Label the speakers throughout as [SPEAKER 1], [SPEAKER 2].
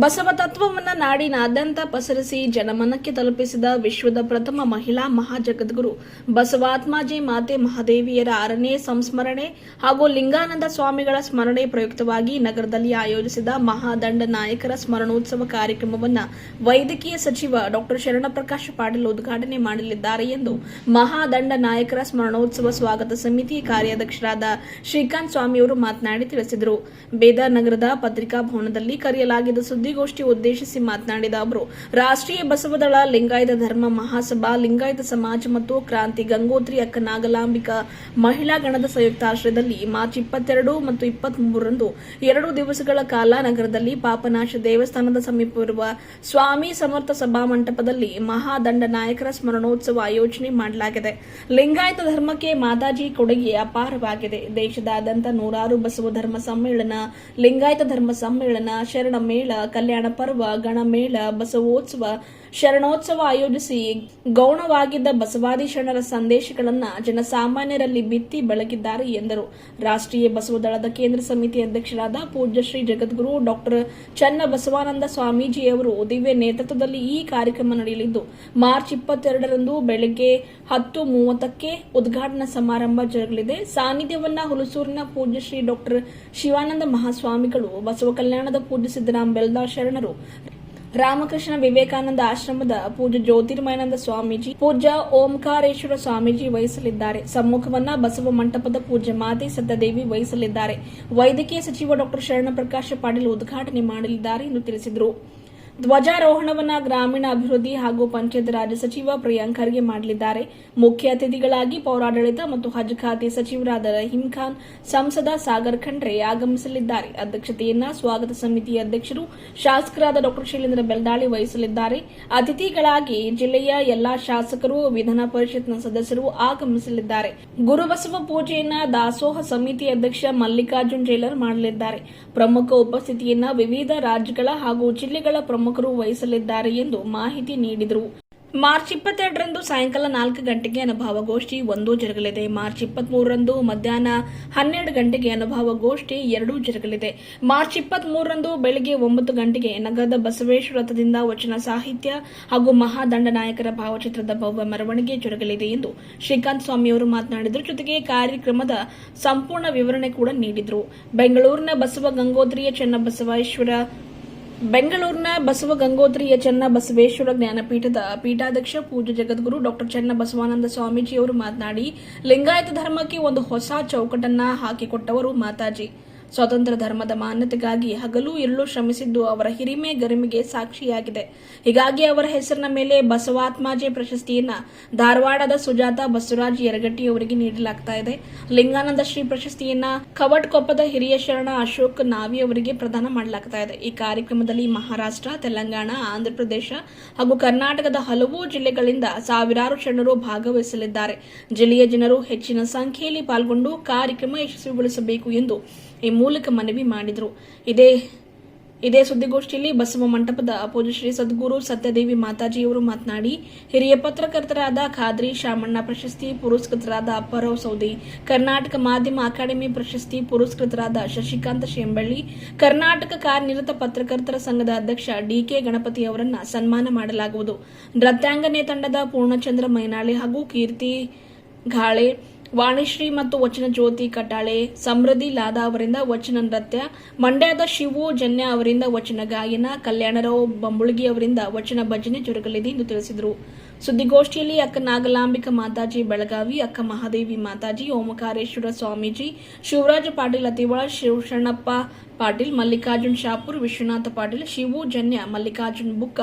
[SPEAKER 1] ಬಸವ ತತ್ವವನ್ನು ನಾಡಿನಾದ್ಯಂತ ಪಸರಿಸಿ ಜನಮನಕ್ಕೆ ತಲುಪಿಸಿದ ವಿಶ್ವದ ಪ್ರಥಮ ಮಹಿಳಾ ಮಹಾಜಗದ್ಗುರು ಬಸವಾತ್ಮಾಜಿ ಮಾತೆ ಮಹಾದೇವಿಯರ 6ನೇ ಸಂಸ್ಮರಣೆ ಹಾಗೂ ಲಿಂಗಾನಂದ ಸ್ವಾಮಿಗಳ ಸ್ಮರಣೆ ಪ್ರಯುಕ್ತವಾಗಿ ನಗರದಲ್ಲಿ ಆಯೋಜಿಸಿದ ಮಹಾದಂಡ ನಾಯಕರ ಸ್ಮರಣೋತ್ಸವ ಕಾರ್ಯಕ್ರಮವನ್ನು ವೈದ್ಯಕೀಯ ಸಚಿವ ಡಾ ಶರಣಪ್ರಕಾಶ ಪಾಟೀಲ್ ಉದ್ಘಾಟನೆ ಮಾಡಲಿದ್ದಾರೆ ಎಂದು ಮಹಾದಂಡ ನಾಯಕರ ಸ್ಮರಣೋತ್ಸವ ಸ್ವಾಗತ ಸಮಿತಿ ಕಾರ್ಯಾಧ್ಯಕ್ಷರಾದ ಶ್ರೀಕಾಂತ್ ಸ್ವಾಮಿಯವರು ಮಾತನಾಡಿ ತಿಳಿಸಿದರು. ಬೇದಾರ್ ನಗರದ ಪತ್ರಿಕಾ ಭವನದಲ್ಲಿ ಕರೆಯಲಾಗಿದ್ದ ಸುದ್ದಿಗೋಷ್ಠಿ ಉದ್ದೇಶಿಸಿ ಮಾತನಾಡಿದ ಅವರು, ರಾಷ್ಟ್ರೀಯ ಬಸವದಳ, ಲಿಂಗಾಯತ ಧರ್ಮ ಮಹಾಸಭಾ, ಲಿಂಗಾಯತ ಸಮಾಜ ಮತ್ತು ಕ್ರಾಂತಿ ಗಂಗೋತ್ರಿ ಅಕ್ಕ ನಾಗಲಾಂಬಿಕಾ ಮಹಿಳಾ ಗಣದ ಸಂಯುಕ್ತಾಶ್ರಯದಲ್ಲಿ ಮಾರ್ಚ್ 22 ಮತ್ತು 23ರಂದು 2 ದಿವಸಗಳ ಕಾಲ ನಗರದಲ್ಲಿ ಪಾಪನಾಶ ದೇವಸ್ಥಾನದ ಸಮೀಪವಿರುವ ಸ್ವಾಮಿ ಸಮರ್ಥ ಸಭಾ ಮಂಟಪದಲ್ಲಿ ಮಹಾದಂಡ ನಾಯಕರ ಸ್ಮರಣೋತ್ಸವ ಆಯೋಜನೆ ಮಾಡಲಾಗಿದೆ. ಲಿಂಗಾಯತ ಧರ್ಮಕ್ಕೆ ಮಾತಾಜಿ ಕೊಡುಗೆ ಅಪಾರವಾಗಿದೆ. ದೇಶದಾದ್ಯಂತ ನೂರಾರು ಬಸವ ಧರ್ಮ ಸಮ್ಮೇಳನ, ಲಿಂಗಾಯತ ಧರ್ಮ ಸಮ್ಮೇಳನ, ಶರಣ ಮೇಳ, ಕಲ್ಯಾಣ ಪರ್ವ, ಗಣಮೇಳ, ಬಸವೋತ್ಸವ, ಶರಣೋತ್ಸವ ಆಯೋಜಿಸಿ ಗೌಣವಾಗಿದ್ದ ಬಸವಾದಿ ಶರಣರ ಸಂದೇಶಗಳನ್ನು ಜನಸಾಮಾನ್ಯರಲ್ಲಿ ಬಿತ್ತಿ ಬೆಳಗಿದ್ದಾರೆ ಎಂದರು. ರಾಷ್ಟ್ರೀಯ ಬಸವದಳದ ಕೇಂದ್ರ ಸಮಿತಿ ಅಧ್ಯಕ್ಷರಾದ ಪೂಜ್ಯ ಶ್ರೀ ಜಗದ್ಗುರು ಡಾ ಚನ್ನ ಬಸವಾನಂದ ಸ್ವಾಮೀಜಿಯವರು ದಿವ್ಯ ನೇತೃತ್ವದಲ್ಲಿ ಈ ಕಾರ್ಯಕ್ರಮ ನಡೆಯಲಿದ್ದು, ಮಾರ್ಚ್ 22ರಂದು ಬೆಳಗ್ಗೆ 10:30ಕ್ಕೆ ಉದ್ಘಾಟನಾ ಸಮಾರಂಭ ಜರುಗಲಿದೆ. ಸಾನ್ನಿಧ್ಯವನ್ನ ಹುಲಸೂರಿನ ಪೂಜ್ಯ ಶ್ರೀ ಡಾ ಶಿವಾನಂದ ಮಹಾಸ್ವಾಮಿಗಳು, ಬಸವ ಕಲ್ಯಾಣದ ಪೂಜ್ಯ ಸಿದ್ದರಾಮ ಬೆಲ್ದಾಳ್ ಶರಣರು, ರಾಮಕೃಷ್ಣ ವಿವೇಕಾನಂದ ಆಶ್ರಮದ ಪೂಜ್ಯ ಜ್ಯೋತಿರ್ಮಯಾನಂದ ಸ್ವಾಮೀಜಿ, ಪೂಜ್ಯ ಓಂಕಾರೇಶ್ವರ ಸ್ವಾಮೀಜಿ ವಹಿಸಲಿದ್ದಾರೆ. ಸಮ್ಮುಖವನ್ನ ಬಸವ ಮಂಟಪದ ಪೂಜ್ಯ ಮಾತೆ ಸತ್ಯದೇವಿ ವಹಿಸಲಿದ್ದಾರೆ. ವೈದ್ಯಕೀಯ ಸಚಿವ ಡಾ ಶರಣಪ್ರಕಾಶ ಪಾಟೀಲ್ ಉದ್ಘಾಟನೆ ಮಾಡಲಿದ್ದಾರೆ ಎಂದು ತಿಳಿಸಿದರು. ಧ್ವಜಾರೋಹಣವನ್ನು ಗ್ರಾಮೀಣ ಅಭಿವೃದ್ಧಿ ಹಾಗೂ ಪಂಚಾಯತ್ ರಾಜ್ ಸಚಿವ ಪ್ರಿಯಾಂಕ್ ಖರ್ಗೆ ಮಾಡಲಿದ್ದಾರೆ. ಮುಖ್ಯ ಅತಿಥಿಗಳಾಗಿ ಪೌರಾಡಳಿತ ಮತ್ತು ಹಜ್ ಖಾತೆ ಸಚಿವರಾದ ರಹೀಂ ಖಾನ್, ಸಂಸದ ಸಾಗರ್ ಖಂಡ್ರೆ ಆಗಮಿಸಲಿದ್ದಾರೆ. ಅಧ್ಯಕ್ಷತೆಯನ್ನ ಸ್ವಾಗತ ಸಮಿತಿ ಅಧ್ಯಕ್ಷರು ಶಾಸಕರಾದ ಡಾ ಶೈಲೇಂದ್ರ ಬೆಲ್ದಾಳಿ ವಹಿಸಲಿದ್ದಾರೆ. ಅತಿಥಿಗಳಾಗಿ ಜಿಲ್ಲೆಯ ಎಲ್ಲಾ ಶಾಸಕರು, ವಿಧಾನ ಪರಿಷತ್ನ ಸದಸ್ಯರು ಆಗಮಿಸಲಿದ್ದಾರೆ. ಗುರುಬಸವ ಪೂಜೆಯನ್ನ ದಾಸೋಹ ಸಮಿತಿ ಅಧ್ಯಕ್ಷ ಮಲ್ಲಿಕಾರ್ಜುನ್ ಜೈಲರ್ ಮಾಡಲಿದ್ದಾರೆ. ಪ್ರಮುಖ ಉಪಸ್ಥಿತಿಯನ್ನ ವಿವಿಧ ರಾಜ್ಯಗಳ ಹಾಗೂ ಜಿಲ್ಲೆಗಳ ಪ್ರಮುಖರು ವಹಿಸಲಿದ್ದಾರೆ ಎಂದು ಮಾಹಿತಿ ನೀಡಿದರು. ಮಾರ್ಚ್ 22ರಂದು ಸಾಯಂಕಾಲ 4 ಗಂಟೆಗೆ ಅನುಭವಗೋಷ್ಠಿ 1 ಜರುಗಲಿದೆ. ಮಾರ್ಚ್ 23ರಂದು ಮಧ್ಯಾಹ್ನ 12 ಗಂಟೆಗೆ ಅನುಭವಗೋಷ್ಠಿ 2 ಜರುಗಲಿದೆ. ಮಾರ್ಚ್ 23ರಂದು ಬೆಳಗ್ಗೆ 9 ಗಂಟೆಗೆ ನಗರದ ಬಸವೇಶ್ವರ ರಥದಿಂದ ವಚನ ಸಾಹಿತ್ಯ ಹಾಗೂ ಮಹಾದಂಡ ನಾಯಕರ ಭಾವಚಿತ್ರದ ಭವ್ಯ ಮೆರವಣಿಗೆ ಜರುಗಲಿದೆ ಎಂದು ಶ್ರೀಕಾಂತ್ ಸ್ವಾಮಿಯವರು ಮಾತನಾಡಿದರು. ಜೊತೆಗೆ ಕಾರ್ಯಕ್ರಮದ ಸಂಪೂರ್ಣ ವಿವರಣೆ ಕೂಡ ನೀಡಿದರು. ಬೆಂಗಳೂರಿನ ಬಸವ ಗಂಗೋತ್ರಿಯ ಜ್ಞಾನಪೀಠದ ಪೀಠಾಧ್ಯಕ್ಷ ಪೂಜ್ಯ ಜಗದ್ಗುರು ಡಾ ಚನ್ನ ಬಸವಾನಂದ ಸ್ವಾಮೀಜಿಯವರು ಮಾತನಾಡಿ, ಲಿಂಗಾಯತ ಧರ್ಮಕ್ಕೆ ಒಂದು ಹೊಸ ಚೌಕಟ್ಟನ್ನ ಹಾಕಿಕೊಟ್ಟವರು ಮಾತಾಜಿ. ಸ್ವತಂತ್ರ ಧರ್ಮದ ಮಾನ್ಯತೆಗಾಗಿ ಹಗಲು ಇರುಳು ಶ್ರಮಿಸಿದ್ದು ಅವರ ಹಿರಿಮೆ ಗರಿಮೆಗೆ ಸಾಕ್ಷಿಯಾಗಿದೆ. ಹೀಗಾಗಿ ಅವರ ಹೆಸರಿನ ಮೇಲೆ ಬಸವಾತ್ಮಾಜಿ ಪ್ರಶಸ್ತಿಯನ್ನ ಧಾರವಾಡದ ಸುಜಾತ ಬಸವರಾಜ್ ಯರಗಟ್ಟಿಯವರಿಗೆ ನೀಡಲಾಗ್ತಾ ಇದೆ. ಲಿಂಗಾನಂದ ಶ್ರೀ ಪ್ರಶಸ್ತಿಯನ್ನ ಕವಟ್ಕೊಪ್ಪದ ಹಿರಿಯ ಶರಣ ಅಶೋಕ್ ನಾವಿ ಅವರಿಗೆ ಪ್ರದಾನ ಮಾಡಲಾಗ್ತಾ ಇದೆ. ಈ ಕಾರ್ಯಕ್ರಮದಲ್ಲಿ ಮಹಾರಾಷ್ಟ್ರ, ತೆಲಂಗಾಣ, ಆಂಧ್ರಪ್ರದೇಶ ಹಾಗೂ ಕರ್ನಾಟಕದ ಹಲವು ಜಿಲ್ಲೆಗಳಿಂದ ಸಾವಿರಾರು ಶರಣರು ಭಾಗವಹಿಸಲಿದ್ದಾರೆ. ಜಿಲ್ಲೆಯ ಜನರು ಹೆಚ್ಚಿನ ಸಂಖ್ಯೆಯಲ್ಲಿ ಪಾಲ್ಗೊಂಡು ಕಾರ್ಯಕ್ರಮ ಯಶಸ್ವಿಗೊಳಿಸಬೇಕು ಎಂದು ಈ ಮೂಲಕ ಮನವಿ ಮಾಡಿದರು. ಇದೇ ಸುದ್ದಿಗೋಷ್ಠಿಯಲ್ಲಿ ಬಸವ ಮಂಟಪದ ಪೂಜ್ಯ ಶ್ರೀ ಸದ್ಗುರು ಸತ್ಯದೇವಿ ಮಾತಾಜಿಯವರು ಮಾತನಾಡಿ, ಹಿರಿಯ ಪತ್ರಕರ್ತರಾದ ಖಾದ್ರಿ ಶಾಮಣ್ಣ ಪ್ರಶಸ್ತಿ ಪುರಸ್ಕೃತರಾದ ಅಪ್ಪಾರಾವ್ ಸೌದಿ, ಕರ್ನಾಟಕ ಮಾಧ್ಯಮ ಅಕಾಡೆಮಿ ಪ್ರಶಸ್ತಿ ಪುರಸ್ಕೃತರಾದ ಶಶಿಕಾಂತ ಶೆಂಬಳ್ಳಿ, ಕರ್ನಾಟಕ ಕಾರ್ಯನಿರತ ಪತ್ರಕರ್ತರ ಸಂಘದ ಅಧ್ಯಕ್ಷ ಡಿಕೆ ಗಣಪತಿ ಅವರನ್ನು ಸನ್ಮಾನ ಮಾಡಲಾಗುವುದು. ನೃತ್ಯಾಂಗನೆ ತಂಡದ ಪೂರ್ಣಚಂದ್ರ ಮೈನಾಳೆ ಹಾಗೂ ಕೀರ್ತಿ ಘಾಳೆ, ವಾಣಿಶ್ರೀ ಮತ್ತು ವಚನ ಜ್ಯೋತಿ ಕಟಾಳೆ, ಸಮೃದ್ಧಿ ಲಾದಾ ಅವರಿಂದ ವಚನ ನೃತ್ಯ, ಮಂಡ್ಯದ ಶಿವು ಜನ್ಯ ಅವರಿಂದ ವಚನ ಗಾಯನ, ಕಲ್ಯಾಣರಾವ್ ಬಂಬುಳಗಿ ಅವರಿಂದ ವಚನ ಭಜನೆ ಜರುಗಲಿದೆ ಎಂದು ತಿಳಿಸಿದರು. ಸುದ್ದಿಗೋಷ್ಠಿಯಲ್ಲಿ ಅಕ್ಕ ನಾಗಲಾಂಬಿಕಾ ಮಾತಾಜಿ ಬೆಳಗಾವಿ, ಅಕ್ಕ ಮಹಾದೇವಿ ಮಾತಾಜಿ, ಓಂಕಾರೇಶ್ವರ ಸ್ವಾಮೀಜಿ, ಶಿವರಾಜ ಪಾಟೀಲ್ ಅತಿವಾಳ್, ಶಿವಶರಣಪ್ಪ ಪಾಟೀಲ್, ಮಲ್ಲಿಕಾರ್ಜುನ್ ಶಾಪುರ್, ವಿಶ್ವನಾಥ ಪಾಟೀಲ್, ಶಿವು ಜನ್ಯ, ಮಲ್ಲಿಕಾರ್ಜುನ್ ಬುಕ್ಕ,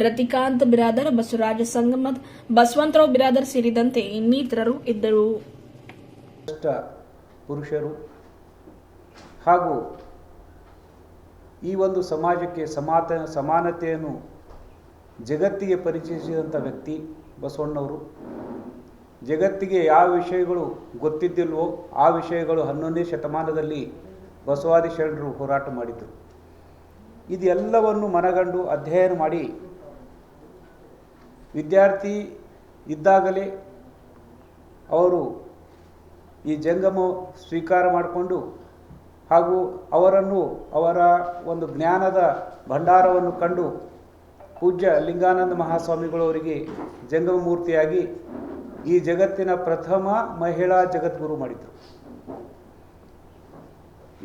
[SPEAKER 1] ರತಿಕಾಂತ್ ಬಿರಾದರ್, ಬಸವರಾಜ ಸಂಗಮದ್, ಬಸವಂತರಾವ್ ಬಿರಾದರ್ ಸೇರಿದಂತೆ ಇನ್ನಿತರರು ಇದ್ದರು.
[SPEAKER 2] ಪುರುಷರು ಹಾಗೂ ಈ ಒಂದು ಸಮಾಜಕ್ಕೆ ಸಮಾನತೆಯನ್ನು ಜಗತ್ತಿಗೆ ಪರಿಚಯಿಸಿದಂಥ ವ್ಯಕ್ತಿ ಬಸವಣ್ಣವರು. ಜಗತ್ತಿಗೆ ಯಾವ ವಿಷಯಗಳು ಗೊತ್ತಿದ್ದಿಲ್ವೋ ಆ ವಿಷಯಗಳು 11ನೇ ಶತಮಾನದಲ್ಲಿ ಬಸವಾದಿ ಶರಣರು ಹೋರಾಟ ಮಾಡಿದರು. ಇದೆಲ್ಲವನ್ನು ಮನಗಂಡು ಅಧ್ಯಯನ ಮಾಡಿ ವಿದ್ಯಾರ್ಥಿ ಇದ್ದಾಗಲೇ ಅವರು ಈ ಜಂಗಮ ಸ್ವೀಕಾರ ಮಾಡಿಕೊಂಡು ಹಾಗೂ ಅವರನ್ನು ಅವರ ಒಂದು ಜ್ಞಾನದ ಭಂಡಾರವನ್ನು ಕಂಡು ಪೂಜ್ಯ ಲಿಂಗಾನಂದ ಮಹಾಸ್ವಾಮಿಗಳವರಿಗೆ ಜಂಗಮಮೂರ್ತಿಯಾಗಿ ಈ ಜಗತ್ತಿನ ಪ್ರಥಮ ಮಹಿಳಾ ಜಗದ್ಗುರು ಮಾಡಿದರು.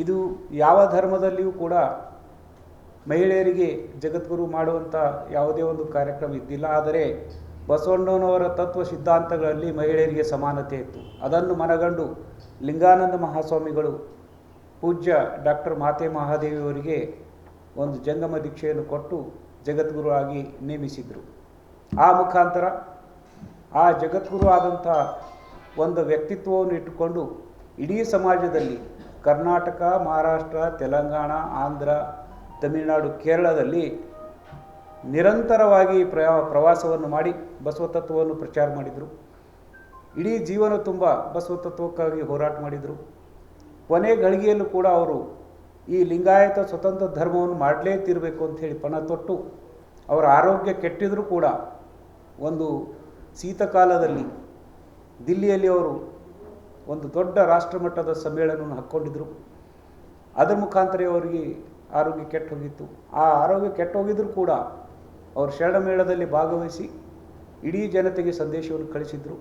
[SPEAKER 2] ಇದು ಯಾವ ಧರ್ಮದಲ್ಲಿಯೂ ಕೂಡ ಮಹಿಳೆಯರಿಗೆ ಜಗದ್ಗುರು ಮಾಡುವಂಥ ಯಾವುದೇ ಒಂದು ಕಾರ್ಯಕ್ರಮ ಇದ್ದಿಲ್ಲ. ಆದರೆ ಬಸವಣ್ಣನವರ ತತ್ವ ಸಿದ್ಧಾಂತಗಳಲ್ಲಿ ಮಹಿಳೆಯರಿಗೆ ಸಮಾನತೆ ಇತ್ತು. ಅದನ್ನು ಮನಗಂಡು ಲಿಂಗಾನಂದ ಮಹಾಸ್ವಾಮಿಗಳು ಪೂಜ್ಯ ಡಾಕ್ಟರ್ ಮಾತೆ ಮಹಾದೇವಿಯವರಿಗೆ ಒಂದು ಜಂಗಮ ದೀಕ್ಷೆಯನ್ನು ಕೊಟ್ಟು ಜಗದ್ಗುರು ಆಗಿ ನೇಮಿಸಿದರು. ಆ ಮುಖಾಂತರ ಆ ಜಗದ್ಗುರು ಆದಂಥ ಒಂದು ವ್ಯಕ್ತಿತ್ವವನ್ನು ಇಟ್ಟುಕೊಂಡು ಇಡೀ ಸಮಾಜದಲ್ಲಿ ಕರ್ನಾಟಕ, ಮಹಾರಾಷ್ಟ್ರ, ತೆಲಂಗಾಣ, ಆಂಧ್ರ, ತಮಿಳುನಾಡು, ಕೇರಳದಲ್ಲಿ ನಿರಂತರವಾಗಿ ಪ್ರವಾಸವನ್ನು ಮಾಡಿ ಬಸವತತ್ವವನ್ನು ಪ್ರಚಾರ ಮಾಡಿದರು. ಇಡೀ ಜೀವನ ತುಂಬ ಬಸವತತ್ವಕ್ಕಾಗಿ ಹೋರಾಟ ಮಾಡಿದರು. ಕೊನೆ ಗಳಿಗೆಯಲ್ಲೂ ಕೂಡ ಅವರು ಈ ಲಿಂಗಾಯತ ಸ್ವತಂತ್ರ ಧರ್ಮವನ್ನು ಮಾಡಲೇ ತಿರಬೇಕು ಅಂಥೇಳಿ ಪಣ ತೊಟ್ಟು ಅವರ ಆರೋಗ್ಯ ಕೆಟ್ಟಿದ್ರೂ ಕೂಡ ಒಂದು ಶೀತಕಾಲದಲ್ಲಿ ದಿಲ್ಲಿಯಲ್ಲಿ ಅವರು ಒಂದು ದೊಡ್ಡ ರಾಷ್ಟ್ರಮಟ್ಟದ ಸಮ್ಮೇಳನವನ್ನು ಹಾಕ್ಕೊಂಡಿದ್ದರು. ಅದರ ಮುಖಾಂತರ ಅವರಿಗೆ ಆರೋಗ್ಯ ಕೆಟ್ಟು ಹೋಗಿತ್ತು. ಆ ಆರೋಗ್ಯ ಕೆಟ್ಟು ಹೋಗಿದ್ರೂ ಕೂಡ ಅವರು ಶರಣಮೇಳದಲ್ಲಿ ಭಾಗವಹಿಸಿ ಇಡೀ ಜನತೆಗೆ ಸಂದೇಶವನ್ನು ಕಳಿಸಿದರು.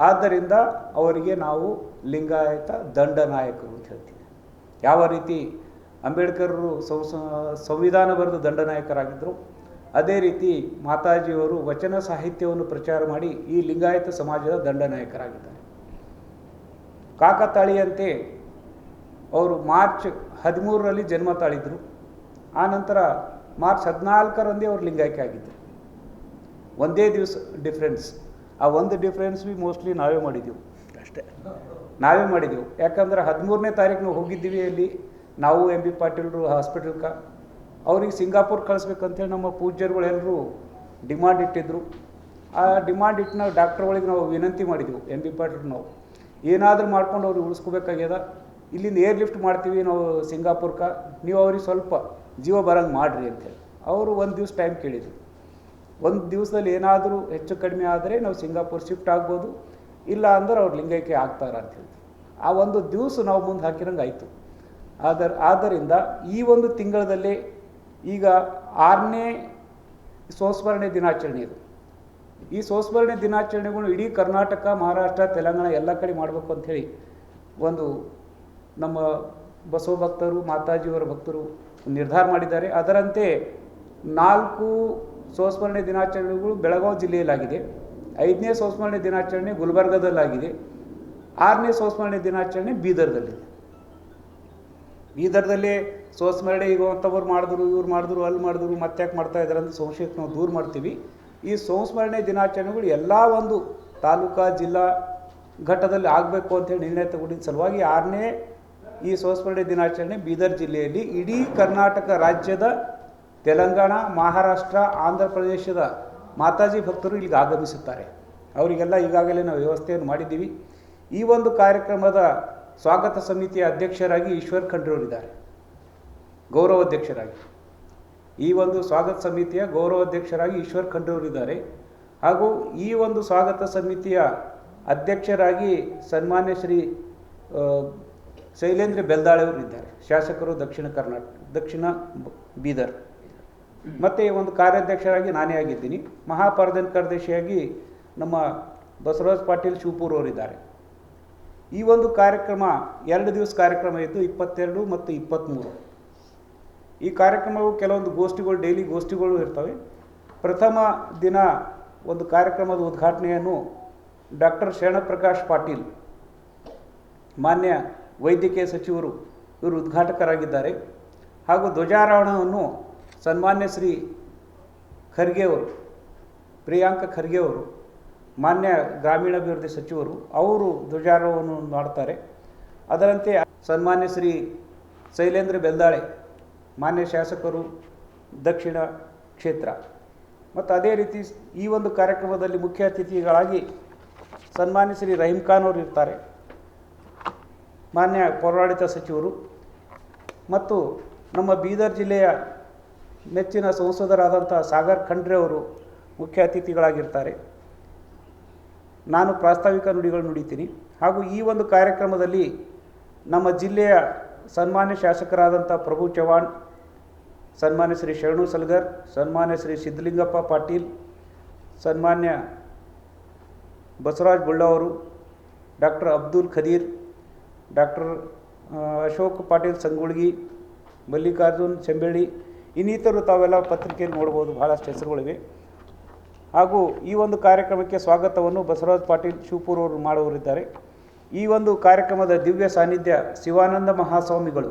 [SPEAKER 2] ಆದ್ದರಿಂದ ಅವರಿಗೆ ನಾವು ಲಿಂಗಾಯತ ದಂಡನಾಯಕರು ಅಂತ ಹೇಳ್ತೀವಿ. ಯಾವ ರೀತಿ ಅಂಬೇಡ್ಕರರು ಸಂವಿಧಾನ ಬರೆದು ದಂಡನಾಯಕರಾಗಿದ್ದರು, ಅದೇ ರೀತಿ ಮಾತಾಜಿಯವರು ವಚನ ಸಾಹಿತ್ಯವನ್ನು ಪ್ರಚಾರ ಮಾಡಿ ಈ ಲಿಂಗಾಯತ ಸಮಾಜದ ದಂಡನಾಯಕರಾಗಿದ್ದಾರೆ. ಕಾಕತಾಳಿಯಂತೆ ಅವರು ಮಾರ್ಚ್ 13ರಲ್ಲಿ ಜನ್ಮ ತಾಳಿದ್ರು. ಆನಂತರ ಮಾರ್ಚ್ 14ರಂದೇ ಅವರು ಲಿಂಗಾಯಕ ಆಗಿದ್ದರು. ಒಂದೇ ದಿವಸ ಡಿಫ್ರೆನ್ಸ್. ಆ ಒಂದು ಡಿಫ್ರೆನ್ಸ್ ಮೋಸ್ಟ್ಲಿ ನಾವೇ ಮಾಡಿದ್ದೆವು ಅಷ್ಟೇ, ನಾವೇ ಮಾಡಿದ್ದೆವು. ಯಾಕಂದ್ರೆ 13ನೇ ತಾರೀಕು ನಾವು ಹೋಗಿದ್ದೀವಿ ಅಲ್ಲಿ, ನಾವು ಎಂ ಬಿ ಪಾಟೀಲ್ರು ಹಾಸ್ಪಿಟಲ್ಗೆ. ಅವ್ರಿಗೆ ಸಿಂಗಾಪುರ್ ಕಳಿಸ್ಬೇಕಂತೇಳಿ ನಮ್ಮ ಪೂಜ್ಯರುಗಳೆಲ್ಲರೂ ಡಿಮಾಂಡ್ ಇಟ್ಟಿದ್ರು. ಆ ಡಿಮಾಂಡ್ ಇಟ್ಟು ನಾವು ಡಾಕ್ಟ್ರುಗಳಿಗೆ ನಾವು ವಿನಂತಿ ಮಾಡಿದೆವು, ಎಂ ಬಿ ಪಾಟೀಲ್ ನಾವು ಏನಾದರೂ ಮಾಡ್ಕೊಂಡು ಅವ್ರಿಗೆ ಉಳಿಸ್ಕೋಬೇಕಾಗ್ಯದ, ಇಲ್ಲಿಂದ ಏರ್ ಲಿಫ್ಟ್ ಮಾಡ್ತೀವಿ ನಾವು ಸಿಂಗಾಪುರ್ಗೆ, ನೀವು ಅವ್ರಿಗೆ ಸ್ವಲ್ಪ ಜೀವ ಬರಂಗೆ ಮಾಡಿರಿ ಅಂತೇಳಿ. ಅವರು ಒಂದು ದಿವಸ ಟೈಮ್ ಕೇಳಿದರು. ಒಂದು ದಿವಸದಲ್ಲಿ ಏನಾದರೂ ಹೆಚ್ಚು ಕಡಿಮೆ ಆದರೆ ನಾವು ಸಿಂಗಾಪುರ್ ಶಿಫ್ಟ್ ಆಗ್ಬೋದು, ಇಲ್ಲ ಅಂದ್ರೆ ಅವ್ರು ಲಿಂಗೈಕ್ಯ ಆಗ್ತಾರೆ ಅಂತ ಹೇಳ್ತೀವಿ. ಆ ಒಂದು ದಿವಸ ನಾವು ಮುಂದೆ ಹಾಕಿರಂಗೆ ಆಯಿತು. ಆದ್ದರಿಂದ ಈ ಒಂದು ತಿಂಗಳಲ್ಲೇ ಈಗ 6ನೇ ಸಂಸ್ಮರಣೆ ದಿನಾಚರಣೆ ಇದು. ಈ ಸಂಸ್ಮರಣೆ ದಿನಾಚರಣೆಗಳು ಇಡೀ ಕರ್ನಾಟಕ, ಮಹಾರಾಷ್ಟ್ರ, ತೆಲಂಗಾಣ ಎಲ್ಲ ಕಡೆ ಮಾಡಬೇಕು ಅಂಥೇಳಿ ಒಂದು ನಮ್ಮ ಬಸವ ಭಕ್ತರು, ಮಾತಾಜಿಯವರ ಭಕ್ತರು ನಿರ್ಧಾರ ಮಾಡಿದ್ದಾರೆ. ಅದರಂತೆ 4 ಸಂಸ್ಮರಣೆ ದಿನಾಚರಣೆಗಳು ಬೆಳಗಾವಿ ಜಿಲ್ಲೆಯಲ್ಲಾಗಿದೆ, 5ನೇ ಸಂಸ್ಮರಣೆ ದಿನಾಚರಣೆ ಗುಲ್ಬರ್ಗದಲ್ಲಾಗಿದೆ, 6ನೇ ಸಂಸ್ಮರಣೆ ದಿನಾಚರಣೆ ಬೀದರ್ದಲ್ಲಿದೆ. ಬೀದರ್ದಲ್ಲೇ ಸಂಸ್ಮರಣೆ ಈಗ ಅಂತವ್ರು ಮಾಡಿದ್ರು, ಇವ್ರು ಮಾಡಿದ್ರು, ಅಲ್ಲಿ ಮಾಡಿದ್ರು, ಮತ್ತೆ ಯಾಕೆ ಮಾಡ್ತಾ ಇದ್ದಾರೆ ಅಂತ ಸಂಶಯಕ್ಕೆ ನಾವು ದೂರ ಮಾಡ್ತೀವಿ. ಈ ಸಂಸ್ಮರಣೆ ದಿನಾಚರಣೆಗಳು ಎಲ್ಲ ಒಂದು ತಾಲೂಕಾ, ಜಿಲ್ಲಾ ಘಟ್ಟದಲ್ಲಿ ಆಗಬೇಕು ಅಂತೇಳಿ ನಿರ್ಣಯ ತಗೊಂಡಿದ್ದ ಸಲುವಾಗಿ 6ನೇ ಈ ಸಂಸ್ಮರಣೆ ದಿನಾಚರಣೆ ಬೀದರ್ ಜಿಲ್ಲೆಯಲ್ಲಿ ಇಡೀ ಕರ್ನಾಟಕ ರಾಜ್ಯದ, ತೆಲಂಗಾಣ, ಮಹಾರಾಷ್ಟ್ರ, ಆಂಧ್ರ ಪ್ರದೇಶದ ಮಾತಾಜಿ ಭಕ್ತರು ಇಲ್ಲಿಗೆ ಆಗಮಿಸುತ್ತಾರೆ. ಅವರಿಗೆಲ್ಲ ಈಗಾಗಲೇ ನಾವು ವ್ಯವಸ್ಥೆಯನ್ನು ಮಾಡಿದ್ದೀವಿ. ಈ ಒಂದು ಕಾರ್ಯಕ್ರಮದ ಸ್ವಾಗತ ಸಮಿತಿಯ ಅಧ್ಯಕ್ಷರಾಗಿ ಈಶ್ವರ್ ಖಂಡ್ರೆಯವರಿದ್ದಾರೆ, ಗೌರವಾಧ್ಯಕ್ಷರಾಗಿ. ಈ ಒಂದು ಸ್ವಾಗತ ಸಮಿತಿಯ ಗೌರವಾಧ್ಯಕ್ಷರಾಗಿ ಈಶ್ವರ್ ಖಂಡ್ರೆಯವರಿದ್ದಾರೆ. ಹಾಗೂ ಈ ಒಂದು ಸ್ವಾಗತ ಸಮಿತಿಯ ಅಧ್ಯಕ್ಷರಾಗಿ ಸನ್ಮಾನ್ಯ ಶ್ರೀ ಶೈಲೇಂದ್ರ ಬೆಲ್ದಾಳೆಯವರು ಇದ್ದಾರೆ, ಶಾಸಕರು ದಕ್ಷಿಣ ಬೀದರ್. ಮತ್ತು ಒಂದು ಕಾರ್ಯಾಧ್ಯಕ್ಷರಾಗಿ ನಾನೇ ಆಗಿದ್ದೀನಿ. ಮಹಾಪರಧನ್ ಕಾರ್ಯದರ್ಶಿಯಾಗಿ ನಮ್ಮ ಬಸವರಾಜ್ ಪಾಟೀಲ್ ಶಿವಪುರ್ ಅವರಿದ್ದಾರೆ. ಈ ಒಂದು ಕಾರ್ಯಕ್ರಮ 2 ದಿವಸ ಕಾರ್ಯಕ್ರಮ ಇದ್ದು 22 ಮತ್ತು 23. ಈ ಕಾರ್ಯಕ್ರಮವು ಕೆಲವೊಂದು ಗೋಷ್ಠಿಗಳು, ಡೈಲಿ ಗೋಷ್ಠಿಗಳು ಇರ್ತವೆ. ಪ್ರಥಮ ದಿನ ಒಂದು ಕಾರ್ಯಕ್ರಮದ ಉದ್ಘಾಟನೆಯನ್ನು ಡಾಕ್ಟರ್ ಶರಣಪ್ರಕಾಶ್ ಪಾಟೀಲ್, ಮಾನ್ಯ ವೈದ್ಯಕೀಯ ಸಚಿವರು, ಇವರು ಉದ್ಘಾಟಕರಾಗಿದ್ದಾರೆ. ಹಾಗೂ ಧ್ವಜಾರೋಹಣವನ್ನು ಸನ್ಮಾನ್ಯ ಶ್ರೀ ಖರ್ಗೆ ಅವರು, ಪ್ರಿಯಾಂಕ ಖರ್ಗೆ ಅವರು, ಮಾನ್ಯ ಗ್ರಾಮೀಣಾಭಿವೃದ್ಧಿ ಸಚಿವರು, ಅವರು ಧ್ವಜಾರೋಹಣವನ್ನು ಮಾಡ್ತಾರೆ. ಅದರಂತೆ ಸನ್ಮಾನ್ಯ ಶ್ರೀ ಶೈಲೇಂದ್ರ ಬೆಲ್ದಾಳೆ, ಮಾನ್ಯ ಶಾಸಕರು, ದಕ್ಷಿಣ ಕ್ಷೇತ್ರ. ಮತ್ತು ಅದೇ ರೀತಿ ಈ ಒಂದು ಕಾರ್ಯಕ್ರಮದಲ್ಲಿ ಮುಖ್ಯ ಅತಿಥಿಗಳಾಗಿ ಸನ್ಮಾನ್ಯ ಶ್ರೀ ರಹೀಂ ಖಾನ್ ಅವರು ಇರ್ತಾರೆ, ಮಾನ್ಯ ಪೌರಾಡಳಿತ ಸಚಿವರು, ಮತ್ತು ನಮ್ಮ ಬೀದರ್ ಜಿಲ್ಲೆಯ ನೆಚ್ಚಿನ ಸಂಸದರಾದಂಥ ಸಾಗರ್ ಖಂಡ್ರೆ ಅವರು ಮುಖ್ಯ ಅತಿಥಿಗಳಾಗಿರ್ತಾರೆ. ನಾನು ಪ್ರಾಸ್ತಾವಿಕ ನುಡಿಗಳು ನುಡಿತೀನಿ. ಹಾಗೂ ಈ ಒಂದು ಕಾರ್ಯಕ್ರಮದಲ್ಲಿ ನಮ್ಮ ಜಿಲ್ಲೆಯ ಸನ್ಮಾನ್ಯ ಶಾಸಕರಾದಂಥ ಪ್ರಭು ಚವ್ಹಾಣ್, ಸನ್ಮಾನ್ಯ ಶ್ರೀ ಶರಣು ಸಲ್ಗರ್, ಸನ್ಮಾನ್ಯ ಶ್ರೀ ಸಿದ್ಧಲಿಂಗಪ್ಪ ಪಾಟೀಲ್, ಸನ್ಮಾನ್ಯ ಬಸವರಾಜ್ ಬುಳ್ಳ ಅವರು, ಡಾಕ್ಟರ್ ಅಬ್ದುಲ್ ಖದೀರ್, ಡಾಕ್ಟರ್ ಅಶೋಕ್ ಪಾಟೀಲ್ ಸಂಗೊಳ್ಗಿ, ಮಲ್ಲಿಕಾರ್ಜುನ್ ಚೆಂಬೆಳ್ಳಿ, ಇನ್ನಿತರು ತಾವೆಲ್ಲ ಪತ್ರಿಕೆಯಲ್ಲಿ ನೋಡ್ಬೋದು, ಭಾಳಷ್ಟು ಹೆಸರುಗಳಿವೆ. ಹಾಗೂ ಈ ಒಂದು ಕಾರ್ಯಕ್ರಮಕ್ಕೆ ಸ್ವಾಗತವನ್ನು ಬಸವರಾಜ್ ಪಾಟೀಲ್ ಶಿವಪುರ ಅವರು ಮಾಡುವರಿದ್ದಾರೆ. ಈ ಒಂದು ಕಾರ್ಯಕ್ರಮದ ದಿವ್ಯ ಸಾನ್ನಿಧ್ಯ ಶಿವಾನಂದ ಮಹಾಸ್ವಾಮಿಗಳು,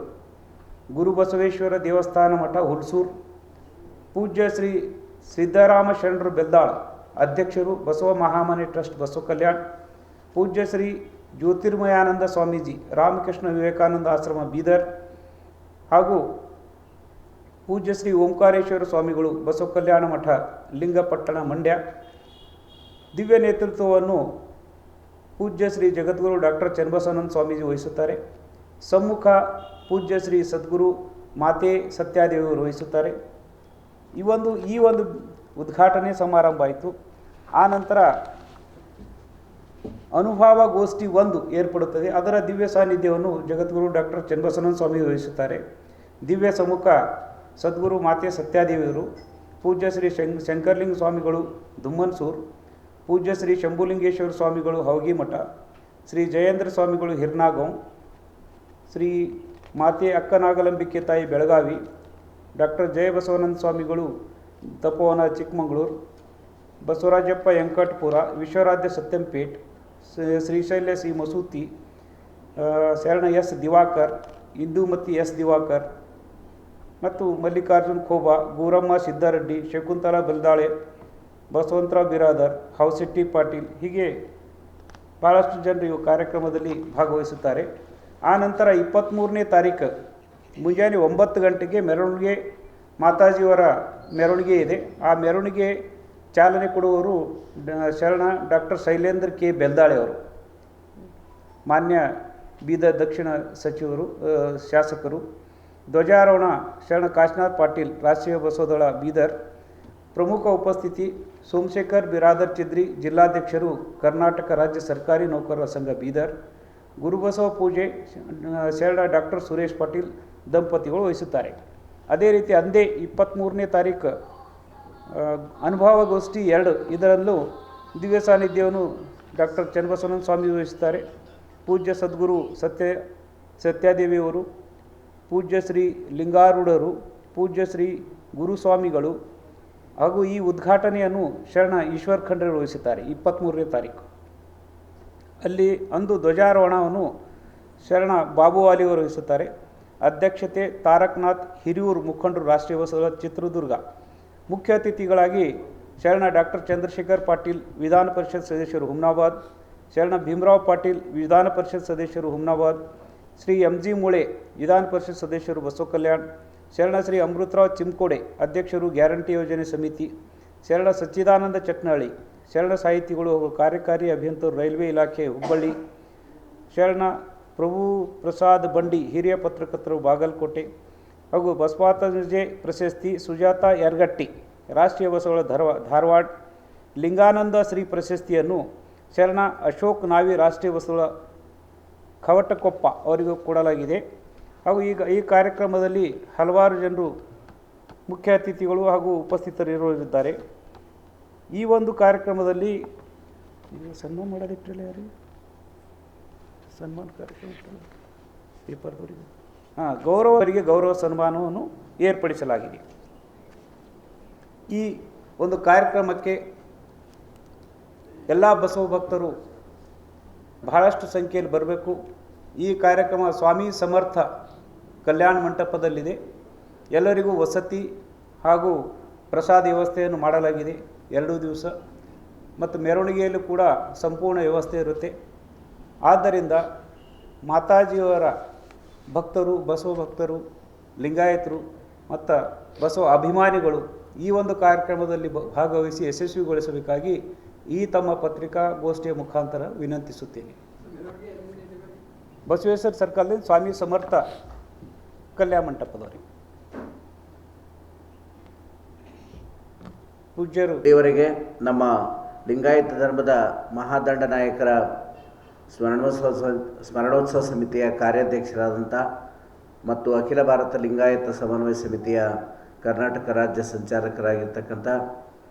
[SPEAKER 2] ಗುರುಬಸವೇಶ್ವರ ದೇವಸ್ಥಾನ ಮಠ ಹುಲ್ಸೂರು, ಪೂಜ್ಯ ಶ್ರೀ ಸಿದ್ದರಾಮ ಶರಣರು ಬೆಲ್ದಾಳ್ ಅಧ್ಯಕ್ಷರು, ಬಸವ ಮಹಾಮನೆ ಟ್ರಸ್ಟ್ ಬಸವ ಕಲ್ಯಾಣ್, ಪೂಜ್ಯ ಶ್ರೀ ಜ್ಯೋತಿರ್ಮಯಾನಂದ ಸ್ವಾಮೀಜಿ ರಾಮಕೃಷ್ಣ ವಿವೇಕಾನಂದ ಆಶ್ರಮ ಬೀದರ್, ಹಾಗೂ ಪೂಜ್ಯ ಶ್ರೀ ಓಂಕಾರೇಶ್ವರ ಸ್ವಾಮಿಗಳು ಬಸವ ಕಲ್ಯಾಣ ಮಠ ಲಿಂಗಪಟ್ಟಣ ಮಂಡ್ಯ. ದಿವ್ಯ ನೇತೃತ್ವವನ್ನು ಪೂಜ್ಯ ಶ್ರೀ ಜಗದ್ಗುರು ಡಾಕ್ಟರ್ ಚನ್ನಬಸವಾನಂದ ಸ್ವಾಮೀಜಿ ವಹಿಸುತ್ತಾರೆ. ಸಮ್ಮುಖ ಪೂಜ್ಯ ಶ್ರೀ ಸದ್ಗುರು ಮಾತೆ ಸತ್ಯಾದೇವಿಯವರು ವಹಿಸುತ್ತಾರೆ. ಈ ಒಂದು ಉದ್ಘಾಟನೆ ಸಮಾರಂಭ ಆಯಿತು. ಆನಂತರ ಅನುಭವ ಗೋಷ್ಠಿ 1 ಏರ್ಪಡುತ್ತದೆ. ಅದರ ದಿವ್ಯ ಸಾನ್ನಿಧ್ಯವನ್ನು ಜಗದ್ಗುರು ಡಾಕ್ಟರ್ ಚನ್ನಬಸವಾನಂದ ಸ್ವಾಮಿ ವಹಿಸುತ್ತಾರೆ. ದಿವ್ಯ ಸಮ್ಮುಖ ಸದ್ಗುರು ಮಾತೆ ಸತ್ಯಾದೇವಿಯವರು, ಪೂಜ್ಯ ಶ್ರೀ ಶಂಕರಲಿಂಗ ಸ್ವಾಮಿಗಳು ದುಮ್ಮನ್ಸೂರು, ಪೂಜ್ಯ ಶ್ರೀ ಶಂಭುಲಿಂಗೇಶ್ವರ ಸ್ವಾಮಿಗಳು ಹವಗಿಮಠ, ಶ್ರೀ ಜಯೇಂದ್ರ ಸ್ವಾಮಿಗಳು ಹಿರ್ನಾಗಾಂವ್, ಶ್ರೀ ಮಾತೆ ಅಕ್ಕನಾಗಲಂಬಿಕೆ ತಾಯಿ ಬೆಳಗಾವಿ, ಡಾಕ್ಟರ್ ಜಯಬಸವಾನಂದ ಸ್ವಾಮಿಗಳು ತಪೋವನ ಚಿಕ್ಕಮಗಳೂರು, ಬಸವರಾಜಪ್ಪ ಯಂಕಟ್ಪುರ, ವಿಶ್ವರಾಧ್ಯ ಸತ್ಯಂಪೇಟ್, ಶ್ರೀಶೈಲ್ಯ ಶ್ರೀ ಮಸೂತಿ, ಶರಣ ಎಸ್ ದಿವಾಕರ್, ಇಂದುಮತಿ ಎಸ್ ದಿವಾಕರ್ ಮತ್ತು ಮಲ್ಲಿಕಾರ್ಜುನ್ ಖೋಬಾ, ಗೂರಮ್ಮ ಸಿದ್ದಾರೆಡ್ಡಿ, ಶಕುಂತಲಾ ಬೆಲ್ದಾಳೆ, ಬಸವಂತರಾವ್ ಬಿರಾದರ್, ಹೌಸೆಟ್ಟಿ ಪಾಟೀಲ್, ಹೀಗೆ ಭಾಳಷ್ಟು ಜನರು ಈ ಕಾರ್ಯಕ್ರಮದಲ್ಲಿ ಭಾಗವಹಿಸುತ್ತಾರೆ. ಆನಂತರ 23ನೇ ತಾರೀಕು ಮುಂಜಾನೆ 9 ಗಂಟೆಗೆ ಮೆರವಣಿಗೆ, ಮಾತಾಜಿಯವರ ಮೆರವಣಿಗೆ ಇದೆ. ಆ ಮೆರವಣಿಗೆ ಚಾಲನೆ ಕೊಡುವವರು ಶರಣ ಡಾಕ್ಟರ್ ಶೈಲೇಂದ್ರ ಕೆ ಬೆಲ್ದಾಳೆ ಅವರು, ಮಾನ್ಯ ಬೀದರ್ ದಕ್ಷಿಣ ಸಚಿವರು, ಶಾಸಕರು. ಧ್ವಜಾರೋಹಣ ಶರಣ ಕಾಶಿನಾಥ್ ಪಾಟೀಲ್, ರಾಷ್ಟ್ರೀಯ ಬಸವದಳ ಬೀದರ್. ಪ್ರಮುಖ ಉಪಸ್ಥಿತಿ ಸೋಮಶೇಖರ್ ಬಿರಾದರ್ ಚಿದ್ರಿ, ಜಿಲ್ಲಾಧ್ಯಕ್ಷರು, ಕರ್ನಾಟಕ ರಾಜ್ಯ ಸರ್ಕಾರಿ ನೌಕರರ ಸಂಘ ಬೀದರ್. ಗುರುಬಸವ ಪೂಜೆ ಶರಣ ಡಾಕ್ಟರ್ ಸುರೇಶ್ ಪಾಟೀಲ್ ದಂಪತಿಗಳು ವಹಿಸುತ್ತಾರೆ. ಅದೇ ರೀತಿ ಅಂದೇ 23ನೇ ತಾರೀಕು ಅನುಭವ ಗೋಷ್ಠಿ 2, ಇದರಲ್ಲೂ ದಿವ್ಯ ಸಾನ್ನಿಧ್ಯವನ್ನು ಡಾಕ್ಟರ್ ಚನ್ನಬಸವಾನಂದ ಸ್ವಾಮಿ ವಹಿಸುತ್ತಾರೆ. ಪೂಜ್ಯ ಸದ್ಗುರು ಸತ್ಯಾದೇವಿಯವರು, ಪೂಜ್ಯ ಶ್ರೀ ಲಿಂಗಾರೂಢರು, ಪೂಜ್ಯ ಶ್ರೀ ಗುರುಸ್ವಾಮಿಗಳು, ಹಾಗೂ ಈ ಉದ್ಘಾಟನೆಯನ್ನು ಶರಣ ಈಶ್ವರ್ ಖಂಡ್ರೆ ವಹಿಸುತ್ತಾರೆ 23ನೇ ತಾರೀಕು. ಅಲ್ಲಿ ಅಂದು ಧ್ವಜಾರೋಹಣವನ್ನು ಶರಣ ಬಾಬುವಾಲಿಯವರು ವಹಿಸುತ್ತಾರೆ. ಅಧ್ಯಕ್ಷತೆ ತಾರಕನಾಥ್ ಹಿರಿಯೂರು, ಮುಖಂಡರು, ರಾಷ್ಟ್ರೀಯ ಬಸವ ಚಿತ್ರದುರ್ಗ. ಮುಖ್ಯ ಅತಿಥಿಗಳಾಗಿ ಶರಣ ಡಾಕ್ಟರ್ ಚಂದ್ರಶೇಖರ್ ಪಾಟೀಲ್, ವಿಧಾನ ಪರಿಷತ್ ಸದಸ್ಯರು ಹುಮ್ನಾಬಾದ್, ಶರಣ ಭೀಮರಾವ್ ಪಾಟೀಲ್, ವಿಧಾನ ಪರಿಷತ್ ಸದಸ್ಯರು ಹುಮ್ನಾಬಾದ್, ಶ್ರೀ MG ಮುಳೆ, ವಿಧಾನ ಪರಿಷತ್ ಸದಸ್ಯರು ಬಸವ ಕಲ್ಯಾಣ್, ಶರಣ ಶ್ರೀ ಅಮೃತರಾವ್ ಚಿಮ್ಕೋಡೆ, ಅಧ್ಯಕ್ಷರು ಗ್ಯಾರಂಟಿ ಯೋಜನೆ ಸಮಿತಿ, ಶರಣ ಸಚ್ಚಿದಾನಂದ ಚಟ್ನಳ್ಳಿ, ಶರಣ ಸಾಹಿತಿಗಳು ಹಾಗೂ ಕಾರ್ಯಕಾರಿ ಅಭಿಯಂತರು, ರೈಲ್ವೆ ಇಲಾಖೆ ಹುಬ್ಬಳ್ಳಿ, ಶರಣ ಪ್ರಭು ಪ್ರಸಾದ್ ಬಂಡಿ, ಹಿರಿಯ ಪತ್ರಕರ್ತರು, ಬಾಗಲಕೋಟೆ, ಹಾಗೂ ಬಸವಾತಜೆ ಪ್ರಶಸ್ತಿ ಸುಜಾತ ಯರ್ಗಟ್ಟಿ, ರಾಷ್ಟ್ರೀಯ ಬಸವಳ ಧಾರವಾಡ. ಲಿಂಗಾನಂದ ಶ್ರೀ ಪ್ರಶಸ್ತಿಯನ್ನು ಶರಣ ಅಶೋಕ್ ನಾವಿ, ರಾಷ್ಟ್ರೀಯ ಬಸವಳ ಖವಟಕೊಪ್ಪ ಅವರಿಗೂ ಕೊಡಲಾಗಿದೆ. ಹಾಗೂ ಈ ಕಾರ್ಯಕ್ರಮದಲ್ಲಿ ಹಲವಾರು ಜನರು ಮುಖ್ಯ ಅತಿಥಿಗಳು ಹಾಗೂ ಉಪಸ್ಥಿತರಿರುವರಿದ್ದಾರೆ. ಈ ಒಂದು ಕಾರ್ಯಕ್ರಮದಲ್ಲಿ ಸನ್ಮಾನ ಮಾಡೋದಿಟ್ಟಲ್ಲ, ಯಾರಿಗೆ ಸನ್ಮಾನ ಕಾರ್ಯಕ್ರಮ ಪೇಪರ್ದವರಿಗೆ ಗೌರವರಿಗೆ ಗೌರವ ಸನ್ಮಾನವನ್ನು ಏರ್ಪಡಿಸಲಾಗಿದೆ. ಈ ಒಂದು ಕಾರ್ಯಕ್ರಮಕ್ಕೆ ಎಲ್ಲ ಬಸವ ಭಕ್ತರು ಬಹಳಷ್ಟು ಸಂಖ್ಯೆಯಲ್ಲಿ ಬರಬೇಕು. ಈ ಕಾರ್ಯಕ್ರಮ ಸ್ವಾಮಿ ಸಮರ್ಥ ಕಲ್ಯಾಣ ಮಂಟಪದಲ್ಲಿದೆ. ಎಲ್ಲರಿಗೂ ವಸತಿ ಹಾಗೂ ಪ್ರಸಾದ ವ್ಯವಸ್ಥೆಯನ್ನು ಮಾಡಲಾಗಿದೆ 2 ದಿವಸ, ಮತ್ತು ಮೆರವಣಿಗೆಯಲ್ಲೂ ಕೂಡ ಸಂಪೂರ್ಣ ವ್ಯವಸ್ಥೆ ಇರುತ್ತೆ. ಆದ್ದರಿಂದ ಮಾತಾಜಿಯವರ ಭಕ್ತರು, ಬಸವ ಭಕ್ತರು, ಲಿಂಗಾಯತರು ಮತ್ತು ಬಸವ ಅಭಿಮಾನಿಗಳು ಈ ಒಂದು ಕಾರ್ಯಕ್ರಮದಲ್ಲಿ ಭಾಗವಹಿಸಿ ಯಶಸ್ವಿಗೊಳಿಸಬೇಕಾಗಿ ಈ ತಮ್ಮ ಪತ್ರಿಕಾಗೋಷ್ಠಿಯ ಮುಖಾಂತರ ವಿನಂತಿಸುತ್ತೇನೆ. ಬಸವೇಶ್ವರ ಸರ್ಕಲ್ನಲ್ಲಿ ಸ್ವಾಮಿ ಸಮರ್ಥ ಕಲ್ಯಾಣ ಮಂಟಪದವರಿಗೆ ಪೂಜ್ಯರು.
[SPEAKER 3] ಇವರಿಗೆ ನಮ್ಮ ಲಿಂಗಾಯತ ಧರ್ಮದ ಮಹಾದಂಡ ನಾಯಕರ ಸ್ಮರಣೋತ್ಸವ ಸಮಿತಿಯ ಕಾರ್ಯಾಧ್ಯಕ್ಷರಾದಂಥ ಮತ್ತು ಅಖಿಲ ಭಾರತ ಲಿಂಗಾಯತ ಸಮನ್ವಯ ಸಮಿತಿಯ ಕರ್ನಾಟಕ ರಾಜ್ಯ ಸಂಚಾಲಕರಾಗಿರ್ತಕ್ಕಂಥ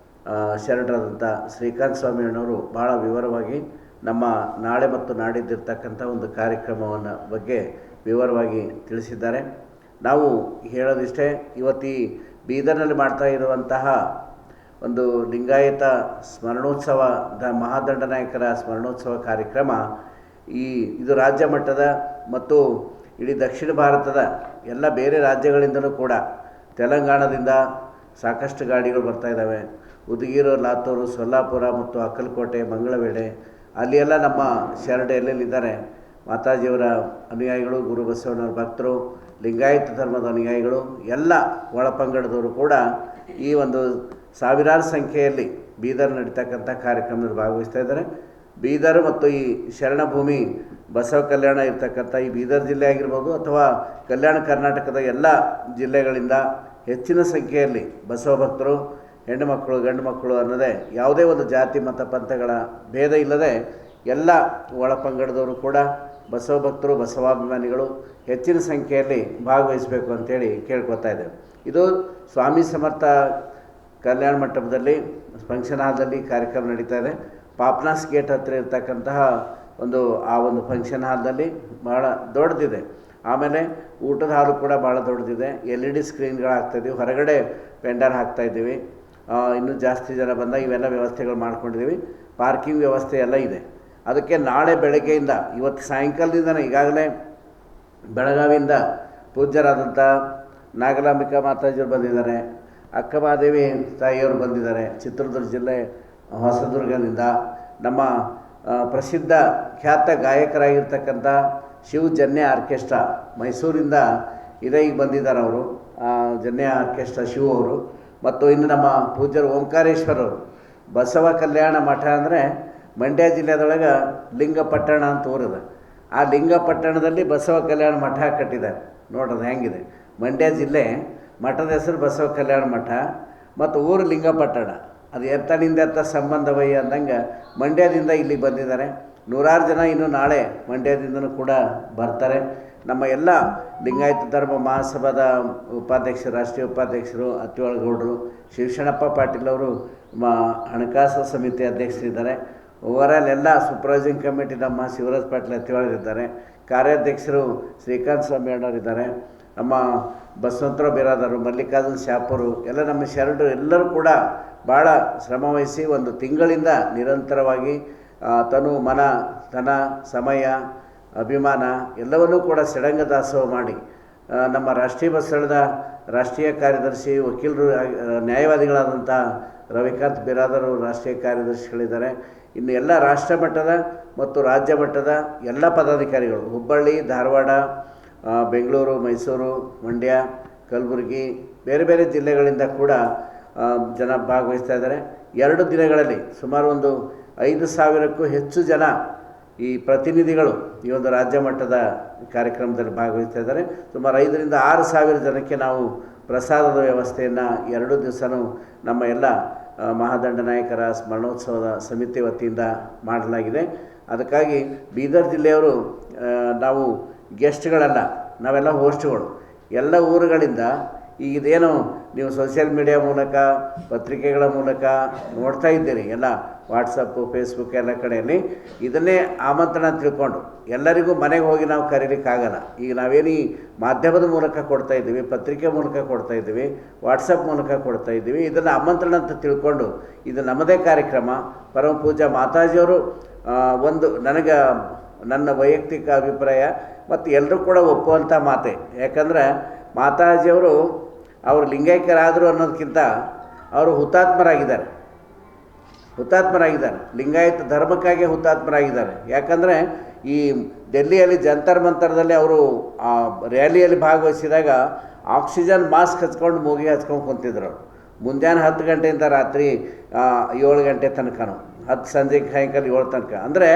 [SPEAKER 3] ಶರಣರಾದಂಥ ಶ್ರೀಕಾಂತ್ ಸ್ವಾಮಿಯಣ್ಣವರು ಭಾಳ ವಿವರವಾಗಿ ನಮ್ಮ ನಾಳೆ ಮತ್ತು ನಾಡಿದ್ದಿರ್ತಕ್ಕಂಥ ಒಂದು ಕಾರ್ಯಕ್ರಮವನ್ನು ಬಗ್ಗೆ ವಿವರವಾಗಿ ತಿಳಿಸಿದ್ದಾರೆ. ನಾವು ಹೇಳೋದಿಷ್ಟೇ, ಇವತ್ತು ಬೀದರ್ನಲ್ಲಿ ಮಾಡ್ತಾ ಇರುವಂತಹ ಒಂದು ಲಿಂಗಾಯತ ಸ್ಮರಣೋತ್ಸವ ಮಹಾದಂಡನಾಯಕರ ಸ್ಮರಣೋತ್ಸವ ಕಾರ್ಯಕ್ರಮ ಇದು ರಾಜ್ಯ ಮಟ್ಟದ ಮತ್ತು ಇಡೀ ದಕ್ಷಿಣ ಭಾರತದ ಎಲ್ಲ ಬೇರೆ ರಾಜ್ಯಗಳಿಂದಲೂ ಕೂಡ, ತೆಲಂಗಾಣದಿಂದ ಸಾಕಷ್ಟು ಗಾಡಿಗಳು ಬರ್ತಾ ಇದ್ದಾವೆ. ಉದಗೀರು, ಲಾತೂರು, ಸೊಲ್ಲಾಪುರ ಮತ್ತು ಅಕ್ಕಲಕೋಟೆ, ಮಂಗಳವೇಡೆ ಅಲ್ಲಿ ಎಲ್ಲ ನಮ್ಮ ಶರಣ ಎಲ್ಲೆಲ್ಲಿದ್ದಾರೆ ಮಾತಾಜಿಯವರ ಅನುಯಾಯಿಗಳು, ಗುರು ಬಸವಣ್ಣವ್ರ ಭಕ್ತರು, ಲಿಂಗಾಯತ ಧರ್ಮದ ಅನುಯಾಯಿಗಳು ಎಲ್ಲ ಒಳಪಂಗಡದವರು ಕೂಡ ಈ ಒಂದು ಸಾವಿರಾರು ಸಂಖ್ಯೆಯಲ್ಲಿ ಬೀದರ್ ನಡೀತಕ್ಕಂಥ ಕಾರ್ಯಕ್ರಮದಲ್ಲಿ ಭಾಗವಹಿಸ್ತಾ ಇದ್ದಾರೆ. ಬೀದರ್ ಮತ್ತು ಈ ಶರಣಭೂಮಿ ಬಸವ ಕಲ್ಯಾಣ ಇರ್ತಕ್ಕಂಥ ಈ ಬೀದರ್ ಜಿಲ್ಲೆ ಆಗಿರ್ಬೋದು ಅಥವಾ ಕಲ್ಯಾಣ ಕರ್ನಾಟಕದ ಎಲ್ಲ ಜಿಲ್ಲೆಗಳಿಂದ ಹೆಚ್ಚಿನ ಸಂಖ್ಯೆಯಲ್ಲಿ ಬಸವ ಭಕ್ತರು, ಹೆಣ್ಣು ಮಕ್ಕಳು, ಗಂಡು ಮಕ್ಕಳು ಅನ್ನೋದೇ ಯಾವುದೇ ಒಂದು ಜಾತಿ ಮತ ಪಂಥಗಳ ಭೇದ ಇಲ್ಲದೆ ಎಲ್ಲ ಒಳಪಂಗಡದವರು ಕೂಡ ಬಸವ ಭಕ್ತರು, ಬಸವಾಭಿಮಾನಿಗಳು ಹೆಚ್ಚಿನ ಸಂಖ್ಯೆಯಲ್ಲಿ ಭಾಗವಹಿಸಬೇಕು ಅಂತೇಳಿ ಕೇಳ್ಕೊತಾ ಇದ್ದೇವೆ. ಇದು ಸ್ವಾಮಿ ಸಮರ್ಥ ಕಲ್ಯಾಣ ಮಂಟಪದಲ್ಲಿ ಫಂಕ್ಷನ್ ಹಾಲ್ದಲ್ಲಿ ಕಾರ್ಯಕ್ರಮ ನಡೀತಾ ಇದೆ. ಪಾಪ್ನಾಸ್ ಗೇಟ್ ಹತ್ತಿರ ಇರ್ತಕ್ಕಂತಹ ಆ ಒಂದು ಫಂಕ್ಷನ್ ಹಾಲ್ದಲ್ಲಿ ಭಾಳ ದೊಡ್ಡದಿದೆ. ಆಮೇಲೆ ಊಟದ ಹಾಲು ಕೂಡ ಭಾಳ ದೊಡ್ಡದಿದೆ. LED ಸ್ಕ್ರೀನ್ಗಳಾಗ್ತಾಯಿದ್ದೀವಿ, ಹೊರಗಡೆ ಪೆಂಡರ್ ಹಾಕ್ತಾಯಿದ್ದೀವಿ. ಇನ್ನೂ ಜಾಸ್ತಿ ಜನ ಬಂದಾಗ ಇವೆಲ್ಲ ವ್ಯವಸ್ಥೆಗಳು ಮಾಡ್ಕೊಂಡಿದ್ದೀವಿ. ಪಾರ್ಕಿಂಗ್ ವ್ಯವಸ್ಥೆ ಎಲ್ಲ ಇದೆ. ಅದಕ್ಕೆ ನಾಳೆ ಬೆಳಗ್ಗೆಯಿಂದ ಇವತ್ತು ಸಾಯಂಕಾಲದಿಂದನೇ ಈಗಾಗಲೇ ಬೆಳಗಾವಿಯಿಂದ ಪೂಜ್ಯರಾದಂಥ ನಾಗಲಾಂಬಿಕಾ ಮಾತಾಜಿಯವರು ಬಂದಿದ್ದಾರೆ, ಅಕ್ಕಮಹಾದೇವಿ ತಾಯಿಯವರು ಬಂದಿದ್ದಾರೆ, ಚಿತ್ರದುರ್ಗ ಜಿಲ್ಲೆ ಹೊಸದುರ್ಗದಿಂದ ನಮ್ಮ ಪ್ರಸಿದ್ಧ ಖ್ಯಾತ ಗಾಯಕರಾಗಿರ್ತಕ್ಕಂಥ ಶಿವ ಜನ್ಯ ಆರ್ಕೆಸ್ಟ್ರಾ ಮೈಸೂರಿಂದ ಈಗ ಬಂದಿದ್ದಾರೆ ಅವರು, ಜನ್ಯ ಆರ್ಕೆಸ್ಟ್ರಾ ಶಿವ ಅವರು. ಮತ್ತು ಇನ್ನು ನಮ್ಮ ಪೂಜ್ಯರು ಓಂಕಾರೇಶ್ವರವರು. ಬಸವ ಕಲ್ಯಾಣ ಮಠ ಅಂದರೆ ಮಂಡ್ಯ ಜಿಲ್ಲೆದೊಳಗೆ ಲಿಂಗಪಟ್ಟಣ ಅಂತ ಊರಿದೆ. ಆ ಲಿಂಗಪಟ್ಟಣದಲ್ಲಿ ಬಸವ ಕಲ್ಯಾಣ ಮಠ ಕಟ್ಟಿದ್ದಾರೆ. ನೋಡೋದು ಹೆಂಗಿದೆ. ಮಂಡ್ಯ ಜಿಲ್ಲೆ, ಮಠದ ಹೆಸರು ಬಸವ ಕಲ್ಯಾಣ ಮಠ ಮತ್ತು ಊರು ಲಿಂಗಪಟ್ಟಣ. ಅದು ಎತ್ತನಿಂದ ಸಂಬಂಧವಯ್ಯ ಅಂದಂಗೆ ಮಂಡ್ಯದಿಂದ ಇಲ್ಲಿ ಬಂದಿದ್ದಾರೆ. ನೂರಾರು ಜನ ಇನ್ನು ನಾಳೆ ಮಂಡ್ಯದಿಂದನೂ ಕೂಡ ಬರ್ತಾರೆ. ನಮ್ಮ ಎಲ್ಲ ಲಿಂಗಾಯತ ಧರ್ಮ ಮಹಾಸಭಾದ ಉಪಾಧ್ಯಕ್ಷರು, ರಾಷ್ಟ್ರೀಯ ಉಪಾಧ್ಯಕ್ಷರು ಅತ್ತಿವಾಳಗೌಡರು, ಶಿವಶರಣಪ್ಪ ಪಾಟೀಲ್ ಅವರು ಹಣಕಾಸು ಸಮಿತಿ ಅಧ್ಯಕ್ಷರಿದ್ದಾರೆ. ಓವರಾಲ್ ಎಲ್ಲ ಸೂಪರ್ವೈಸಿಂಗ್ ಕಮಿಟಿ ನಮ್ಮ ಶಿವರಾಜ್ ಪಾಟೀಲ್ ಅತ್ತಿವಾಳರಿದ್ದಾರೆ. ಕಾರ್ಯಾಧ್ಯಕ್ಷರು ಶ್ರೀಕಾಂತ್ ಸ್ವಾಮಿ ಅಣ್ಣವರಿದ್ದಾರೆ. ನಮ್ಮ ಬಸವಂತರಾವ್ ಬಿರಾದರು, ಮಲ್ಲಿಕಾರ್ಜುನ್ ಶಾಪರು ಎಲ್ಲ ನಮ್ಮ ಶರಣರು ಎಲ್ಲರೂ ಕೂಡ ಭಾಳ ಶ್ರಮವಹಿಸಿ ಒಂದು ತಿಂಗಳಿಂದ ನಿರಂತರವಾಗಿ ತನು, ಮನ, ಧನ, ಸಮಯ, ಅಭಿಮಾನ ಎಲ್ಲವನ್ನೂ ಕೂಡ ಷಡಂಗ ದಾಸೋಹ ಮಾಡಿ ನಮ್ಮ ರಾಷ್ಟ್ರೀಯ ಬಸವಣ್ಣದ ರಾಷ್ಟ್ರೀಯ ಕಾರ್ಯದರ್ಶಿ, ವಕೀಲರು, ನ್ಯಾಯವಾದಿಗಳಾದಂಥ ರವಿಕಾಂತ್ ಬಿರಾದರು ರಾಷ್ಟ್ರೀಯ ಕಾರ್ಯದರ್ಶಿಗಳಿದ್ದಾರೆ. ಇನ್ನು ಎಲ್ಲ ರಾಷ್ಟ್ರ ಮಟ್ಟದ ಮತ್ತು ರಾಜ್ಯ ಮಟ್ಟದ ಎಲ್ಲ ಪದಾಧಿಕಾರಿಗಳು, ಹುಬ್ಬಳ್ಳಿ, ಧಾರವಾಡ, ಬೆಂಗಳೂರು, ಮೈಸೂರು, ಮಂಡ್ಯ, ಕಲಬುರಗಿ ಬೇರೆ ಬೇರೆ ಜಿಲ್ಲೆಗಳಿಂದ ಕೂಡ ಜನ ಭಾಗವಹಿಸ್ತಾ ಇದ್ದಾರೆ. 2 ದಿನಗಳಲ್ಲಿ ಸುಮಾರು ಒಂದು 5,000ಕ್ಕೂ ಹೆಚ್ಚು ಜನ ಈ ಪ್ರತಿನಿಧಿಗಳು ಈ ಒಂದು ರಾಜ್ಯ ಮಟ್ಟದ ಕಾರ್ಯಕ್ರಮದಲ್ಲಿ ಭಾಗವಹಿಸ್ತಾ ಇದ್ದಾರೆ. ಸುಮಾರು 5,000ರಿಂದ 6,000 ಜನಕ್ಕೆ ನಾವು ಪ್ರಸಾದದ ವ್ಯವಸ್ಥೆಯನ್ನು 2 ದಿವಸನೂ ನಮ್ಮ ಎಲ್ಲ ಮಹಾದಂಡನಾಯಕರ ಸ್ಮರಣೋತ್ಸವದ ಸಮಿತಿ ವತಿಯಿಂದ ಮಾಡಲಾಗಿದೆ. ಅದಕ್ಕಾಗಿ ಬೀದರ್ ಜಿಲ್ಲೆಯವರು ನಾವು ಗೆಸ್ಟ್ಗಳಲ್ಲ, ನಾವೆಲ್ಲ ಹೋಸ್ಟ್ಗಳು. ಎಲ್ಲ ಊರುಗಳಿಂದ ಈಗ ಇದೇನು ನೀವು ಸೋಷಿಯಲ್ ಮೀಡಿಯಾ ಮೂಲಕ, ಪತ್ರಿಕೆಗಳ ಮೂಲಕ ನೋಡ್ತಾ ಇದ್ದೀರಿ, ಎಲ್ಲ ವಾಟ್ಸಪ್ಪು, ಫೇಸ್ಬುಕ್ ಎಲ್ಲ ಕಡೆಯಲ್ಲಿ ಇದನ್ನೇ ಆಮಂತ್ರಣ ತಿಳ್ಕೊಂಡು ಎಲ್ಲರಿಗೂ ಮನೆಗೆ ಹೋಗಿ ನಾವು ಕರೀಲಿಕ್ಕಾಗಲ್ಲ. ಈಗ ನಾವೇನು ಈ ಮಾಧ್ಯಮದ ಮೂಲಕ ಕೊಡ್ತಾ ಇದ್ದೀವಿ, ಪತ್ರಿಕೆ ಮೂಲಕ ಕೊಡ್ತಾ ಇದ್ದೀವಿ, ವಾಟ್ಸಪ್ ಮೂಲಕ ಕೊಡ್ತಾ ಇದ್ದೀವಿ. ಇದನ್ನು ಆಮಂತ್ರಣ ಅಂತ ತಿಳ್ಕೊಂಡು ಇದು ನಮ್ಮದೇ ಕಾರ್ಯಕ್ರಮ. ಪರಮ ಪೂಜ್ಯ ಮಾತಾಜಿಯವರು ಒಂದು ನನ್ನ ವೈಯಕ್ತಿಕ ಅಭಿಪ್ರಾಯ ಮತ್ತು ಎಲ್ಲರೂ ಕೂಡ ಒಪ್ಪುವಂಥ ಮಾತೆ. ಯಾಕಂದರೆ ಮಾತಾಜಿಯವರು ಅವರು ಲಿಂಗೈಕ್ಯರಾದರು ಅನ್ನೋದಕ್ಕಿಂತ ಅವರು ಹುತಾತ್ಮರಾಗಿದ್ದಾರೆ. ಲಿಂಗಾಯತ ಧರ್ಮಕ್ಕಾಗಿ ಹುತಾತ್ಮರಾಗಿದ್ದಾರೆ. ಯಾಕಂದರೆ ಈ ಡೆಲ್ಲಿಯಲ್ಲಿ ಜಂತರ್ ಮಂತರದಲ್ಲಿ ಅವರು ರ್ಯಾಲಿಯಲ್ಲಿ ಭಾಗವಹಿಸಿದಾಗ ಆಕ್ಸಿಜನ್ ಮಾಸ್ಕ್ ಹಚ್ಕೊಂಡು ಮೂಗಿಗೆ ಹಚ್ಕೊಂಡು ಕುಂತಿದ್ರು. ಅವರು ಮುಂಜಾನೆ 10 ಗಂಟೆಯಿಂದ ರಾತ್ರಿ 7 ಗಂಟೆ ತನಕನೂ, ಸಂಜೆ ಸಾಯಂಕಾಲ 7 ತನಕ ಅಂದರೆ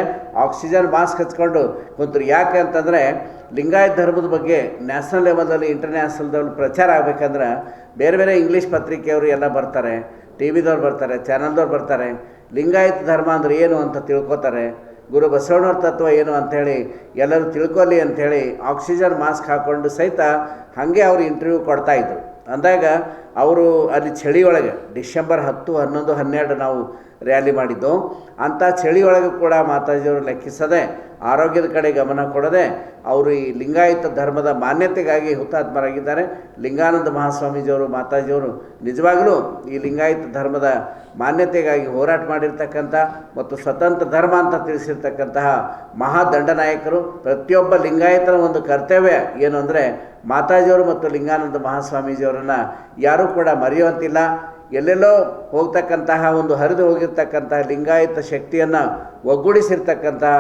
[SPEAKER 3] ಆಕ್ಸಿಜನ್ ಮಾಸ್ಕ್ ಹಚ್ಕೊಂಡು ಕುಂತರು. ಯಾಕೆ ಅಂತಂದರೆ ಲಿಂಗಾಯತ ಧರ್ಮದ ಬಗ್ಗೆ ನ್ಯಾಷನಲ್ ಲೆವೆಲಲ್ಲಿ, ಇಂಟರ್ನ್ಯಾಷನಲ್ದಲ್ಲಿ ಪ್ರಚಾರ ಆಗಬೇಕಂದ್ರೆ ಬೇರೆ ಬೇರೆ ಇಂಗ್ಲೀಷ್ ಪತ್ರಿಕೆಯವರು ಎಲ್ಲ ಬರ್ತಾರೆ, ಟಿ ವಿದವ್ರು ಬರ್ತಾರೆ, ಚಾನಲ್ದವ್ರು ಬರ್ತಾರೆ. ಲಿಂಗಾಯತ ಧರ್ಮ ಅಂದರೆ ಏನು ಅಂತ ತಿಳ್ಕೊತಾರೆ. ಗುರು ಬಸವಣ್ಣವ್ರ ತತ್ವ ಏನು ಅಂಥೇಳಿ ಎಲ್ಲರೂ ತಿಳ್ಕೊಲಿ ಅಂಥೇಳಿ ಆಕ್ಸಿಜನ್ ಮಾಸ್ಕ್ ಹಾಕ್ಕೊಂಡು ಸಹಿತ ಹಾಗೆ ಅವರು ಇಂಟರ್ವ್ಯೂ ಕೊಡ್ತಾಯಿದ್ರು. ಅಂದಾಗ ಅವರು ಅಲ್ಲಿ ಚಳಿ ಒಳಗೆ ಡಿಸೆಂಬರ್ 10, 11, 12 ನಾವು ರ್ಯಾಲಿ ಮಾಡಿದ್ದು. ಅಂಥ ಚಳಿ ಒಳಗೆ ಕೂಡ ಮಾತಾಜಿಯವರು ಲೆಕ್ಕಿಸದೆ, ಆರೋಗ್ಯದ ಕಡೆ ಗಮನ ಕೊಡದೆ ಅವರು ಈ ಲಿಂಗಾಯತ ಧರ್ಮದ ಮಾನ್ಯತೆಗಾಗಿ ಹುತಾತ್ಮರಾಗಿದ್ದಾರೆ. ಲಿಂಗಾನಂದ ಮಹಾಸ್ವಾಮೀಜಿಯವರು, ಮಾತಾಜಿಯವರು ನಿಜವಾಗಲೂ ಈ ಲಿಂಗಾಯತ ಧರ್ಮದ ಮಾನ್ಯತೆಗಾಗಿ ಹೋರಾಟ ಮಾಡಿರ್ತಕ್ಕಂಥ ಮತ್ತು ಸ್ವತಂತ್ರ ಧರ್ಮ ಅಂತ ತಿಳಿಸಿರ್ತಕ್ಕಂತಹ ಮಹಾದಂಡನಾಯಕರು. ಪ್ರತಿಯೊಬ್ಬ ಲಿಂಗಾಯತನ ಒಂದು ಕರ್ತವ್ಯ ಏನು ಅಂದರೆ ಮಾತಾಜಿಯವರು ಮತ್ತು ಲಿಂಗಾನಂದ ಮಹಾಸ್ವಾಮೀಜಿಯವರನ್ನು ಯಾರೂ ಕೂಡ ಮರೆಯುವಂತಿಲ್ಲ. ಎಲ್ಲೆಲ್ಲೋ ಹೋಗ್ತಕ್ಕಂತಹ ಒಂದು ಹರಿದು ಹೋಗಿರ್ತಕ್ಕಂತಹ ಲಿಂಗಾಯತ ಶಕ್ತಿಯನ್ನು ಒಗ್ಗೂಡಿಸಿರ್ತಕ್ಕಂತಹ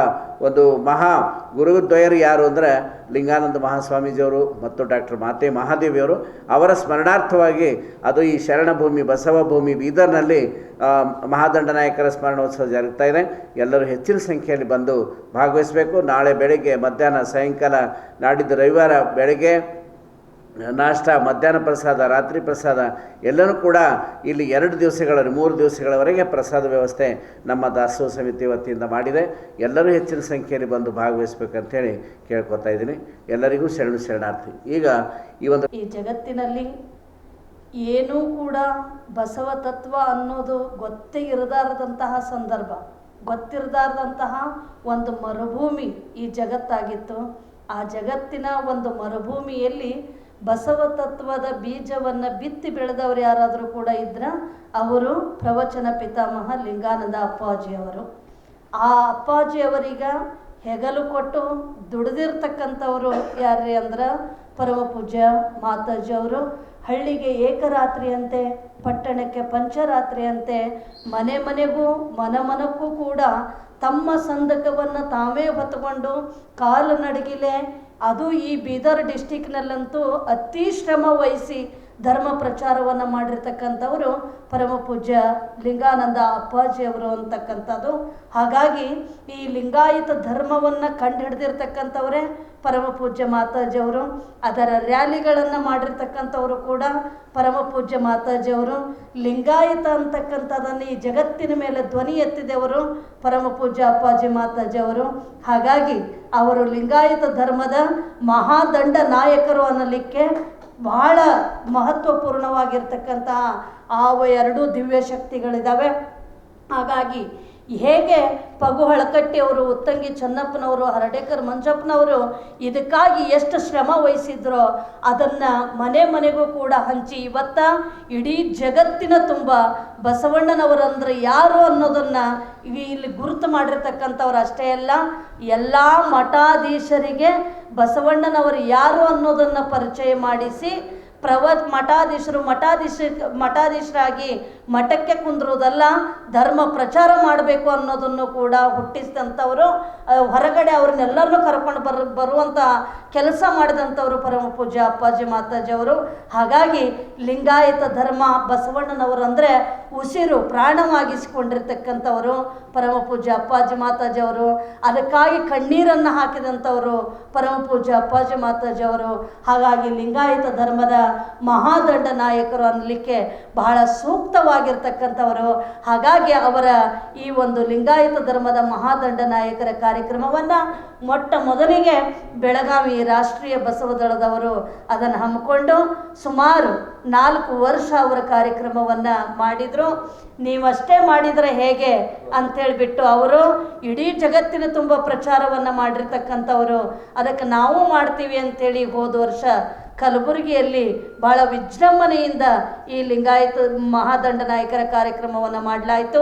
[SPEAKER 3] ಒಂದು ಮಹಾ ಗುರುದ್ವಯರು ಯಾರು ಅಂದರೆ ಲಿಂಗಾನಂದ ಮಹಾಸ್ವಾಮೀಜಿಯವರು ಮತ್ತು ಡಾಕ್ಟರ್ ಮಾತೆ ಮಹಾದೇವಿಯವರು. ಅವರ ಸ್ಮರಣಾರ್ಥವಾಗಿ ಅದು ಈ ಶರಣಭೂಮಿ ಬಸವಭೂಮಿ ಬೀದರ್ನಲ್ಲಿ ಮಹಾದಂಡನಾಯಕರ ಸ್ಮರಣೋತ್ಸವ ಜರುಗ್ತಾ ಇದೆ. ಎಲ್ಲರೂ ಹೆಚ್ಚಿನ ಸಂಖ್ಯೆಯಲ್ಲಿ ಬಂದು ಭಾಗವಹಿಸಬೇಕು. ನಾಳೆ ಬೆಳಗ್ಗೆ, ಮಧ್ಯಾಹ್ನ, ಸಾಯಂಕಾಲ, ನಾಡಿದ್ದು ರವಿವಾರ ಬೆಳಗ್ಗೆ ನಾಷ್ಟ, ಮಧ್ಯಾಹ್ನ ಪ್ರಸಾದ, ರಾತ್ರಿ ಪ್ರಸಾದ ಎಲ್ಲನೂ ಕೂಡ ಇಲ್ಲಿ 2 ದಿವಸಗಳ 3 ದಿವಸಗಳವರೆಗೆ ಪ್ರಸಾದ ವ್ಯವಸ್ಥೆ ನಮ್ಮ ದಾಸೋಹ ಸಮಿತಿ ವತಿಯಿಂದ ಮಾಡಿದೆ. ಎಲ್ಲರೂ ಹೆಚ್ಚಿನ ಸಂಖ್ಯೆಯಲ್ಲಿ ಬಂದು ಭಾಗವಹಿಸಬೇಕಂತೇಳಿ ಕೇಳ್ಕೊತಾ ಇದ್ದೀನಿ. ಎಲ್ಲರಿಗೂ ಶರಣಾರ್ಥಿ. ಈಗ
[SPEAKER 4] ಈ ಜಗತ್ತಿನಲ್ಲಿ ಏನೂ ಕೂಡ ಬಸವ ತತ್ವ ಅನ್ನೋದು ಗೊತ್ತೇ ಇರದಾರದಂತಹ ಸಂದರ್ಭ, ಗೊತ್ತಿರದಾರದಂತಹ ಒಂದು ಮರುಭೂಮಿ ಈ ಜಗತ್ತಾಗಿತ್ತು. ಆ ಜಗತ್ತಿನ ಒಂದು ಮರುಭೂಮಿಯಲ್ಲಿ ಬಸವ ತತ್ವದ ಬೀಜವನ್ನು ಬಿತ್ತಿ ಬೆಳೆದವರು ಯಾರಾದರೂ ಕೂಡ ಇದ್ರೆ ಅವರು ಪ್ರವಚನ ಪಿತಾಮಹ ಲಿಂಗಾನಂದ ಅಪ್ಪಾಜಿಯವರು. ಆ ಅಪ್ಪಾಜಿಯವರೀಗ ಹೆಗಲು ಕೊಟ್ಟು ದುಡಿದಿರ್ತಕ್ಕಂಥವ್ರು ಯಾರ್ರಿ ಅಂದ್ರೆ ಪರಮ ಪೂಜ್ಯ ಮಾತಾಜಿಯವರು. ಹಳ್ಳಿಗೆ ಏಕರಾತ್ರಿಯಂತೆ, ಪಟ್ಟಣಕ್ಕೆ ಪಂಚರಾತ್ರಿಯಂತೆ, ಮನೆ ಮನೆಗೂ ಮನಕ್ಕೂ ಕೂಡ ತಮ್ಮ ಸಂದಕವನ್ನು ತಾವೇ ಹೊತ್ತುಕೊಂಡು ಕಾಲು ನಡಗಿಲೆ, ಅದು ಈ ಬೀದರ್ ಡಿಸ್ಟಿಕ್ನಲ್ಲಂತೂ ಅತಿ ಶ್ರಮ ವಹಿಸಿ ಧರ್ಮ ಪ್ರಚಾರವನ್ನು ಮಾಡಿರ್ತಕ್ಕಂಥವರು ಪರಮ ಪೂಜ್ಯ ಲಿಂಗಾನಂದ ಅಪ್ಪಾಜಿಯವರು ಅಂತಕ್ಕಂಥದ್ದು. ಹಾಗಾಗಿ ಈ ಲಿಂಗಾಯತ ಧರ್ಮವನ್ನು ಕಂಡು ಹಿಡಿದಿರ್ತಕ್ಕಂಥವರೇ ಪರಮ ಪೂಜ್ಯ ಮಾತಾಜಿಯವರು. ಅದರ ರ್ಯಾಲಿಗಳನ್ನು ಮಾಡಿರ್ತಕ್ಕಂಥವರು ಕೂಡ ಪರಮ ಪೂಜ್ಯ ಮಾತಾಜಿಯವರು. ಲಿಂಗಾಯತ ಅಂತಕ್ಕಂಥದ್ದನ್ನು ಈ ಜಗತ್ತಿನ ಮೇಲೆ ಧ್ವನಿ ಎತ್ತಿದವರು ಪರಮ ಪೂಜ್ಯ ಅಪ್ಪಾಜಿ ಮಾತಾಜಿಯವರು. ಹಾಗಾಗಿ ಅವರು ಲಿಂಗಾಯತ ಧರ್ಮದ ಮಹಾದಂಡ ನಾಯಕರು ಅನ್ನಲಿಕ್ಕೆ ಬಹಳ ಮಹತ್ವಪೂರ್ಣವಾಗಿರ್ತಕ್ಕಂತಹ ಆ 2 ದಿವ್ಯ ಶಕ್ತಿಗಳಿದ್ದಾವೆ. ಹಾಗಾಗಿ ಹೇಗೆ ಪಗು ಹಳಕಟ್ಟಿಯವರು, ಉತ್ತಂಗಿ ಚೆನ್ನಪ್ಪನವರು, ಹರಡೇಕರ್ ಮಂಜಪ್ಪನವರು ಇದಕ್ಕಾಗಿ ಎಷ್ಟು ಶ್ರಮ ವಹಿಸಿದ್ರೋ ಅದನ್ನು ಮನೆ ಮನೆಗೂ ಕೂಡ ಹಂಚಿ ಇವತ್ತ ಇಡೀ ಜಗತ್ತಿನ ತುಂಬ ಬಸವಣ್ಣನವರಂದ್ರೆ ಯಾರು ಅನ್ನೋದನ್ನು ಇಲ್ಲಿ ಗುರುತು ಮಾಡಿರ್ತಕ್ಕಂಥವ್ರು ಅಷ್ಟೇ ಅಲ್ಲ, ಎಲ್ಲ ಮಠಾಧೀಶರಿಗೆ ಬಸವಣ್ಣನವರು ಯಾರು ಅನ್ನೋದನ್ನು ಪರಿಚಯ ಮಾಡಿಸಿ ಮಠಾಧೀಶರಾಗಿ ಮಠಕ್ಕೆ ಕುಂದ್ರೋದಲ್ಲ, ಧರ್ಮ ಪ್ರಚಾರ ಮಾಡಬೇಕು ಅನ್ನೋದನ್ನು ಕೂಡ ಹುಟ್ಟಿಸಿದಂಥವರು. ಹೊರಗಡೆ ಅವ್ರನ್ನೆಲ್ಲರನ್ನೂ ಕರ್ಕೊಂಡು ಬರುವಂಥ ಕೆಲಸ ಮಾಡಿದಂಥವರು ಪರಮ ಪೂಜ್ಯ ಅಪ್ಪಾಜಿ ಮಾತಾಜಿಯವರು. ಹಾಗಾಗಿ ಲಿಂಗಾಯತ ಧರ್ಮ ಬಸವಣ್ಣನವರು ಅಂದರೆ ಉಸಿರು ಪ್ರಾಣವಾಗಿಸಿಕೊಂಡಿರ್ತಕ್ಕಂಥವರು ಪರಮ ಪೂಜ್ಯ ಅಪ್ಪಾಜಿ ಮಾತಾಜಿಯವರು. ಅದಕ್ಕಾಗಿ ಕಣ್ಣೀರನ್ನು ಹಾಕಿದಂಥವರು ಪರಮ ಪೂಜ್ಯ ಅಪ್ಪಾಜಿ ಮಾತಾಜಿಯವರು. ಹಾಗಾಗಿ ಲಿಂಗಾಯತ ಧರ್ಮದ ಮಹಾದಂಡ ನಾಯಕರು ಅನ್ನಲಿಕ್ಕೆ ಬಹಳ ಸೂಕ್ತವಾಗಿರ್ತಕ್ಕಂಥವರು. ಹಾಗಾಗಿ ಅವರ ಈ ಒಂದು ಲಿಂಗಾಯತ ಧರ್ಮದ ಮಹಾದಂಡ ನಾಯಕರ ಕಾರ್ಯಕ್ರಮವನ್ನು ಮೊಟ್ಟ ಮೊದಲಿಗೆ ಬೆಳಗಾವಿ ರಾಷ್ಟ್ರೀಯ ಬಸವ ದಳದವರು ಅದನ್ನು ಹಮ್ಮಿಕೊಂಡು ಸುಮಾರು 4 ವರ್ಷ ಅವರ ಕಾರ್ಯಕ್ರಮವನ್ನು ಮಾಡಿದರು. ನೀವಷ್ಟೇ ಮಾಡಿದರೆ ಹೇಗೆ ಅಂಥೇಳಿಬಿಟ್ಟು ಅವರು ಇಡೀ ಜಗತ್ತಿನ ತುಂಬ ಪ್ರಚಾರವನ್ನು ಮಾಡಿರ್ತಕ್ಕಂಥವರು. ಅದಕ್ಕೆ ನಾವು ಮಾಡ್ತೀವಿ ಅಂಥೇಳಿ ಹೋದ ವರ್ಷ ಕಲಬುರಗಿಯಲ್ಲಿ ಭಾಳ ವಿಜೃಂಭಣೆಯಿಂದ ಈ ಲಿಂಗಾಯತ ಮಹಾದಂಡ ನಾಯಕರ ಕಾರ್ಯಕ್ರಮವನ್ನು ಮಾಡಲಾಯಿತು.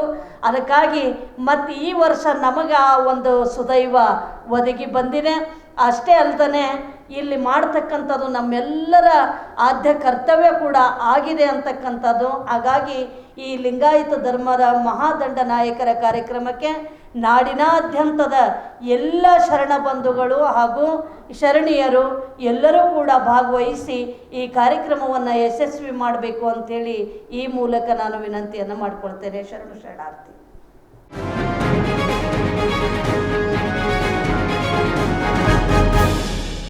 [SPEAKER 4] ಅದಕ್ಕಾಗಿ ಮತ್ತು ಈ ವರ್ಷ ನಮಗೆ ಆ ಒಂದು ಸುದೈವ ಒದಗಿ ಬಂದಿದೆ. ಅಷ್ಟೇ ಅಲ್ಲದೆ ಇಲ್ಲಿ ಮಾಡ್ತಕ್ಕಂಥದ್ದು ನಮ್ಮೆಲ್ಲರ ಆದ್ಯ ಕರ್ತವ್ಯ ಕೂಡ ಆಗಿದೆ ಅಂತಕ್ಕಂಥದ್ದು. ಹಾಗಾಗಿ ಈ ಲಿಂಗಾಯತ ಧರ್ಮದ ಮಹಾದಂಡ ನಾಯಕರ ಕಾರ್ಯಕ್ರಮಕ್ಕೆ ನಾಡಿನಾದ್ಯಂತದ ಎಲ್ಲ ಶರಣ ಬಂಧುಗಳು ಹಾಗೂ ಶರಣೀಯರು ಎಲ್ಲರೂ ಕೂಡ ಭಾಗವಹಿಸಿ ಈ ಕಾರ್ಯಕ್ರಮವನ್ನು ಯಶಸ್ವಿ ಮಾಡಬೇಕು ಅಂಥೇಳಿ ಈ ಮೂಲಕ ನಾನು ವಿನಂತಿಯನ್ನು ಮಾಡಿಕೊಳ್ತೇನೆ. ಶರಣಾರ್ಥಿ.